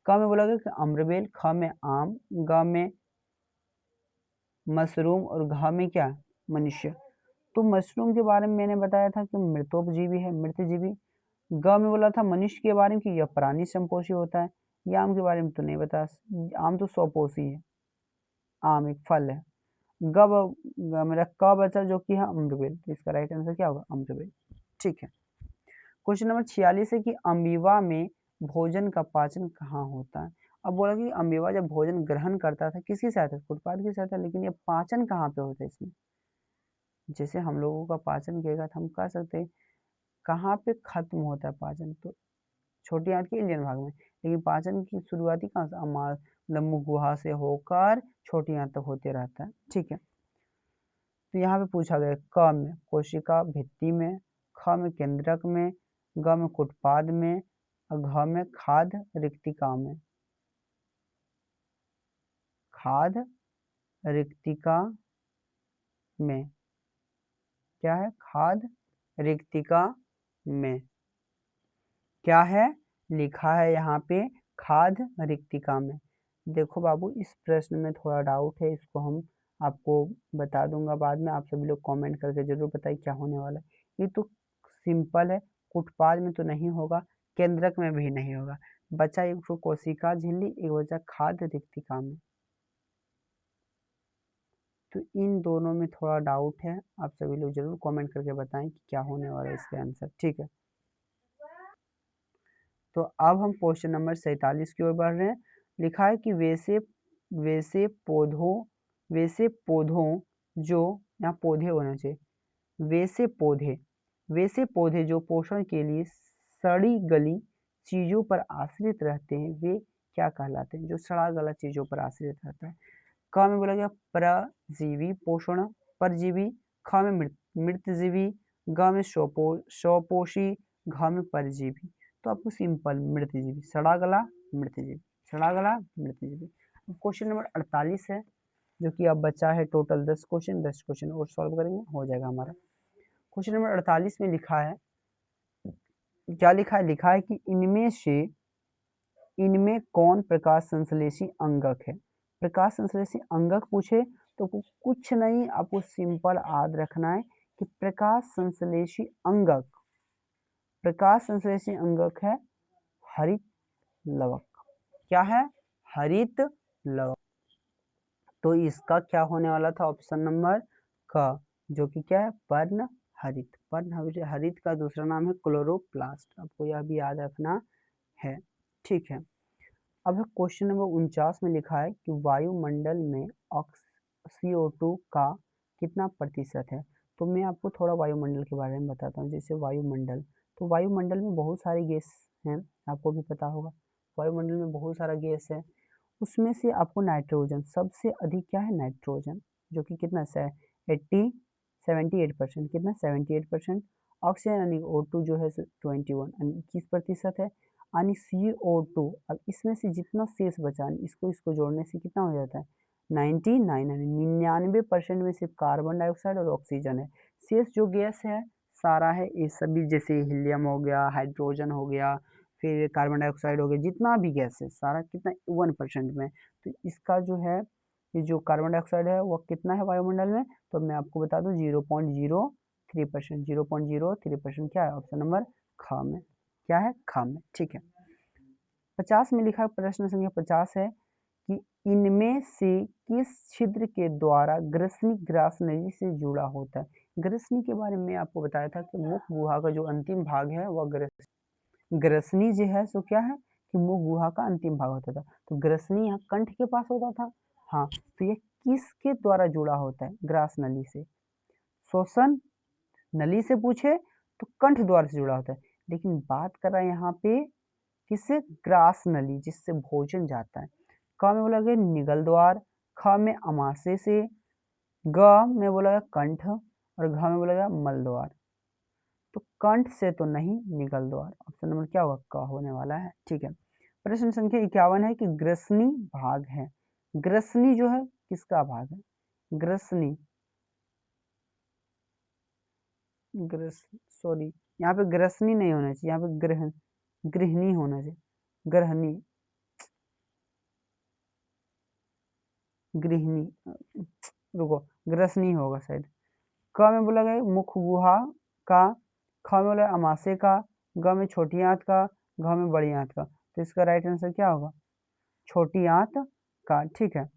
क में बोला गया कि अम्रबेल, ख में आम, ग में मशरूम और घ में क्या? मनुष्य। तो मशरूम के बारे में मैंने बताया था कि मृतोपजीवी है, मृतजीवी। ग में बोला था मनुष्य के बारे में कि यह प्राणी संपोषी होता है। ये आम के बारे में तो नहीं बता, आम तो स्वपोषी है, आम एक फल है। मेरा क बचा जो कि है अम्रबेल। तो इसका राइट आंसर क्या होगा? अम्रबेल। ठीक है, क्वेश्चन नंबर 46 है कि अमीबा में भोजन का पाचन कहाँ होता है। अब बोला कि अमीबा जब भोजन ग्रहण करता था किसकी सहायता से? फुटपाथ की सहायता, लेकिन ये पाचन कहाँ पे होता है इसमें? जैसे हम लोगों का पाचन किएगा तो हम कह सकते हैं कहाँ पे खत्म होता है पाचन, तो छोटी आंत के इंडियन भाग में, लेकिन पाचन की शुरुआती कहाँ से? मतलब मुख गुहा से होकर छोटी आंत तक होते रहता है। ठीक है, तो यहाँ पे पूछा गया क में कोशिका भित्ति में, ख में केंद्रक में, ग में कुटपाद में और घ में खाद रिक्तिका में। खाद रिक्तिका में क्या है? खाद रिक्तिका में क्या है? लिखा है यहाँ पे खाद रिक्तिका में। देखो बाबू इस प्रश्न में थोड़ा डाउट है, इसको हम आपको बता दूंगा बाद में, आप सभी लोग कमेंट करके जरूर बताइए क्या होने वाला है। ये तो सिंपल है, कुटपाद में तो नहीं होगा, केंद्रक में भी नहीं होगा, बचा एक तो कोशिका झिल्ली, एक बचा खाद रिक्तिका में। तो इन दोनों में थोड़ा डाउट है, आप सभी लोग जरूर कमेंट करके बताएं कि क्या होने वाला है इसका आंसर। ठीक है, तो अब हम क्वेश्चन नंबर 47 की ओर बढ़ रहे हैं। लिखा है कि वैसे पौधों जो, यहाँ पौधे होना चाहिए, वैसे पौधे जो पोषण के लिए सड़ी गली चीज़ों पर आश्रित रहते हैं वे क्या कहलाते हैं? जो सड़ा गला चीज़ों पर आश्रित रहता है। क में बोला गया परजीवी पोषण परजीवी, ख में मृतजीवी, ग में स्वपोषी, घ में परजीवी। तो आपको सिंपल मृतजीवी, सड़ा गला मृतजीवी, सड़ा गला मृतजीवी। क्वेश्चन नंबर 48 है, जो कि अब बचा है टोटल 10 क्वेश्चन और सॉल्व करेंगे, हो जाएगा हमारा। क्वेश्चन नंबर 48 में लिखा है, क्या लिखा है? लिखा है कि इनमें कौन प्रकाश संश्लेषी अंगक है? प्रकाश संश्लेषी अंगक पूछे तो कुछ नहीं, आपको सिंपल याद रखना है कि प्रकाश संश्लेषी अंगक है हरित लवक। क्या है? हरित लवक। तो इसका क्या होने वाला था? ऑप्शन नंबर क, जो कि क्या है? पर्ण हरित। पर्ण हरित का दूसरा नाम है क्लोरोप्लास्ट। आपको यह भी याद रखना है। ठीक है। अब क्वेश्चन नंबर 49 में लिखा है कि वायुमंडल में CO2 का कितना प्रतिशत है? तो मैं आपको थोड़ा वायुमंडल के बारे में बताता हूँ। जैसे वायुमंडल, तो वायुमंडल में बहुत सारे गैस हैं, आपको भी पता होगा। वायुमंडल में बहुत सारा गैस है, उसमें से आपको नाइट्रोजन सबसे अधिक क्या है? नाइट्रोजन, जो कि कितना है? 78%। कितना? 78%। ऑक्सीजन यानी O2 जो है 21% है। यानी CO2, अब इसमें से जितना शेष बचा, इसको जोड़ने से कितना हो जाता है? 99% में सिर्फ कार्बन डाइऑक्साइड और ऑक्सीजन है। शेष जो गैस है सारा है ये सभी, जैसे हीलियम हो गया, हाइड्रोजन हो गया, फिर कार्बन डाइऑक्साइड हो गया, जितना भी गैस है सारा कितना? 1% में। तो इसका जो है, ये जो कार्बन डाइऑक्साइड है वो कितना है वायुमंडल में? तो मैं आपको बता दूं 0.03%। 0.03% क्या है? ऑप्शन नंबर ख में। क्या है? ख में। ठीक है। 50 में लिखा, प्रश्न संख्या 50 है कि इनमें से किस छिद्र के द्वारा ग्रसनी ग्रास नली से जुड़ा होता है? ग्रसनी के बारे में आपको बताया था कि मुख गुहा का जो अंतिम भाग है वह ग्रसनी जो है सो क्या है कि मुख गुहा का अंतिम भाग होता था। तो ग्रसनी यहाँ कंठ के पास होता था। हाँ, तो ये किसके द्वारा जुड़ा होता है? ग्रास नली से। श्वसन नली से पूछे तो कंठ द्वार से जुड़ा होता है, लेकिन बात कर रहा है यहाँ पे किससे? ग्रास नली, जिससे भोजन जाता है। क में बोला गया निगल द्वार, ख में अमाशय से, ग में बोला गया कंठ और घ में बोला गया मल द्वार। तो कंठ से तो नहीं, निगल द्वार। ऑप्शन नंबर क्या होगा? क होने वाला है। ठीक है। प्रश्न संख्या 51 है कि ग्रसनी भाग है। ग्रसनी जो है किसका भाग है? ग्रसनी, सॉरी, यहाँ पे ग्रसनी नहीं होना चाहिए, यहाँ पे गृहिणी होना चाहिए। गृहिणी, रुको, ग्रसनी होगा शायद। क में बोला गया मुख गुहा का, ख में बोला अमाशय का, ग में छोटी आंत का, घ में बड़ी आंत का। तो इसका राइट आंसर क्या होगा? छोटी आंत का। ठीक है।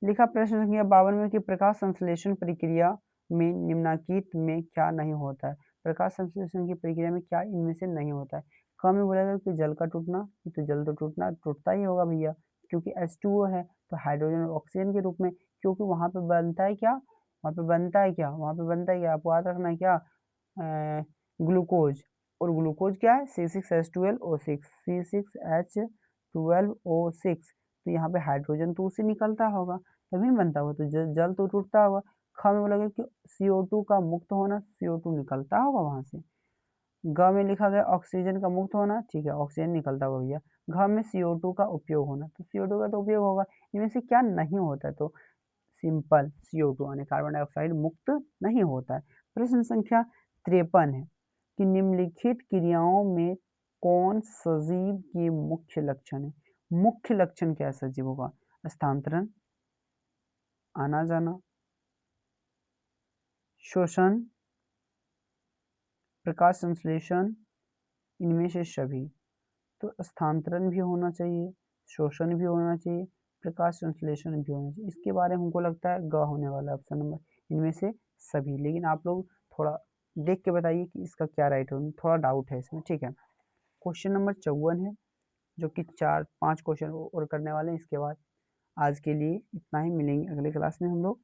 लिखा प्रश्न संख्या 52 में कि प्रकाश संश्लेषण प्रक्रिया में निम्नलिखित में क्या नहीं होता है? प्रकाश संश्लेषण की प्रक्रिया में क्या इनमें से नहीं होता है? क में बोला गया कि जल का टूटना, तो जल तो टूटता ही होगा भैया, क्योंकि H2O है, तो हाइड्रोजन और ऑक्सीजन के रूप में, क्योंकि वहां पे बनता है क्या? आपको याद रखना है क्या? ग्लूकोज, और ग्लूकोज क्या है? C6H12O6, C6H12O6। तो यहाँ पे हाइड्रोजन तो उससे निकलता होगा, तभी बनता होगा, तो जल तो टूटता होगा। ख में बोला गया कि CO2 का मुक्त होना, CO2 निकलता होगा वहां से। ग में लिखा गया ऑक्सीजन का मुक्त होना, ठीक है, ऑक्सीजन निकलता होगा भैया। घ में CO2 का उपयोग होना, तो CO2 का तो उपयोग होगा। इनमें से क्या नहीं होता है? तो सिंपल CO2 यानी कार्बन डाइऑक्साइड मुक्त नहीं होता है। प्रश्न संख्या 53 है कि निम्नलिखित क्रियाओं में कौन सजीव के मुख्य लक्षण है? मुख्य लक्षण क्या है सजीवों का? स्थानांतरण, आना जाना, श्वसन, प्रकाश संश्लेषण, इनमें से सभी। तो स्थानांतरण भी होना चाहिए, शोषण भी होना चाहिए, प्रकाश संश्लेषण भी होना चाहिए। इसके बारे में हमको लगता है ग होने वाला है ऑप्शन नंबर, इनमें से सभी। लेकिन आप लोग थोड़ा देख के बताइए कि इसका क्या राइट होगा, थोड़ा डाउट है इसमें। ठीक है। क्वेश्चन नंबर 54 है, जो कि 4-5 क्वेश्चन और करने वाले हैं। इसके बाद आज के लिए इतना ही, मिलेंगे अगले क्लास में हम लोग।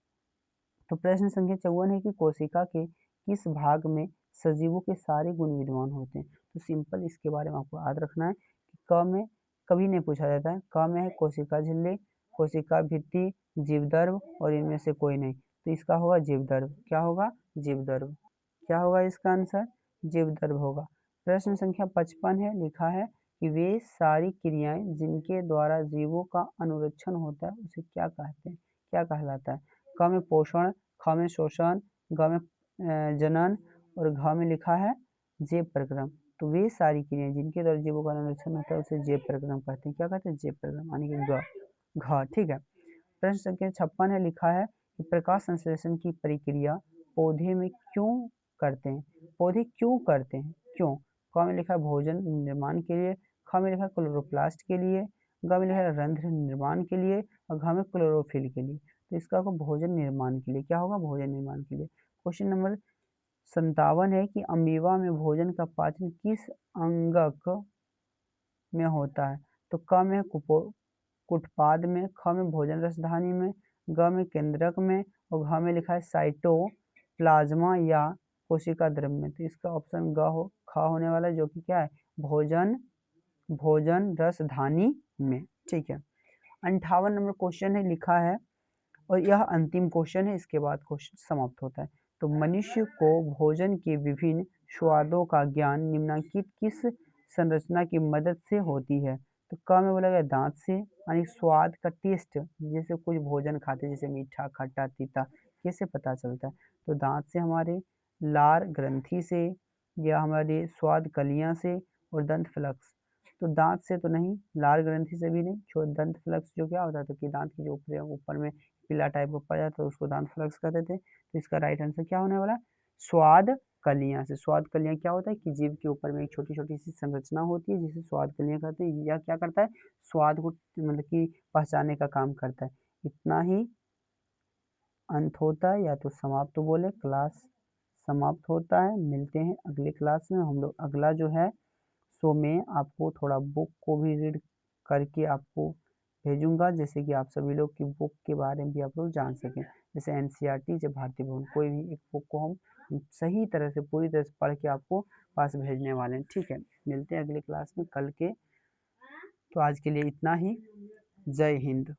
तो प्रश्न संख्या 54 है कि कोशिका के किस भाग में सजीवों के सारे गुण विद्यमान होते हैं? तो सिंपल इसके बारे में आपको याद रखना है कि क में कभी नहीं पूछा जाता है। क में है कोशिका झिल्ली, कोशिका भित्ति, जीवदर्भ और इनमें से कोई नहीं। तो इसका होगा जीवदर्भ। क्या होगा? जीवदर्भ। क्या होगा इसका आंसर? जीवदर्भ होगा। प्रश्न संख्या 55 है, लिखा है कि वे सारी क्रियाएं जिनके द्वारा जीवों का अनुरक्षण होता है उसे क्या कहते हैं? क्या कहलाता है? क में पोषण, ख में शोषण, ग में जनन और घ में लिखा है जेव प्रक्रम। तो वे सारी क्रियाएं जिनके द्वारा जीवों का अनुरक्षण होता है उसे जेव प्रक्रम कहते हैं। क्या कहते हैं? जेव प्रक्रम, यानी कि घ। ठीक है। प्रश्न संख्या 56 है, लिखा है कि प्रकाश संश्लेषण की प्रक्रिया पौधे में क्यों करते हैं? पौधे क्यों करते हैं? क्यों? क में लिखा है भोजन निर्माण के लिए, ख में लिखा है क्लोरोप्लास्ट के लिए, ग में लिखा है रंध्र निर्माण के लिए और घ में क्लोरोफिल के लिए। तो इसका होगा भोजन निर्माण के लिए। क्या होगा? भोजन निर्माण के लिए। क्वेश्चन नंबर 57 है कि अमीबा में भोजन का पाचन किस अंगक में होता है? तो क में कुटपाद में, ख में भोजन रसधानी में, ग में केंद्रक में और घ में लिखा है साइटोप्लाज्मा या कोशिका द्रव्य में। तो इसका ऑप्शन ख होने वाला है, जो कि क्या है? भोजन रसधानी में। ठीक है। 58 नंबर क्वेश्चन है, लिखा है और यह अंतिम क्वेश्चन है, इसके बाद क्वेश्चन समाप्त होता है। तो मनुष्य को भोजन के विभिन्न स्वादों का ज्ञान निम्नलिखित किस संरचना की मदद से होती है? तो क में बोला गया दांत से, यानी स्वाद का टेस्ट, जैसे कुछ भोजन खाते जैसे मीठा, खट्टा, तीता, कैसे पता चलता है? तो दांत से, हमारे लार ग्रंथि से, या हमारे स्वाद कलियां से और दंत फ्लक्स। तो दांत से तो नहीं, लार ग्रंथि से भी नहीं, जो दंत फ्लक्स जो क्या होता है, तो कि दांत के जो ऊपर में पीला टाइप का पड़ जाता है उसको दांत फ्लक्स कहते थे। तो इसका राइट आंसर क्या होने वाला है? स्वाद कलियां से। स्वाद कलियां क्या होता है कि जीभ के ऊपर में एक छोटी छोटी सी संरचना होती है जिसे स्वाद कलियां कहते हैं। यह क्या करता है? स्वाद को मतलब कि पहचानने का काम करता है। इतना ही अंत होता है, या तो समाप्त बोले, क्लास समाप्त होता है। मिलते हैं अगले क्लास में। हम लोग अगला जो है सो मैं आपको थोड़ा बुक को भी रीड करके आपको भेजूंगा, जैसे कि आप सभी लोग की बुक के बारे में भी आप लोग जान सकें। जैसे एनसीईआरटी या भारतीय भवन, कोई भी एक बुक को हम सही तरह से पूरी तरह से पढ़ के आपको पास भेजने वाले हैं। ठीक है, मिलते हैं अगले क्लास में कल के। तो आज के लिए इतना ही। जय हिंद।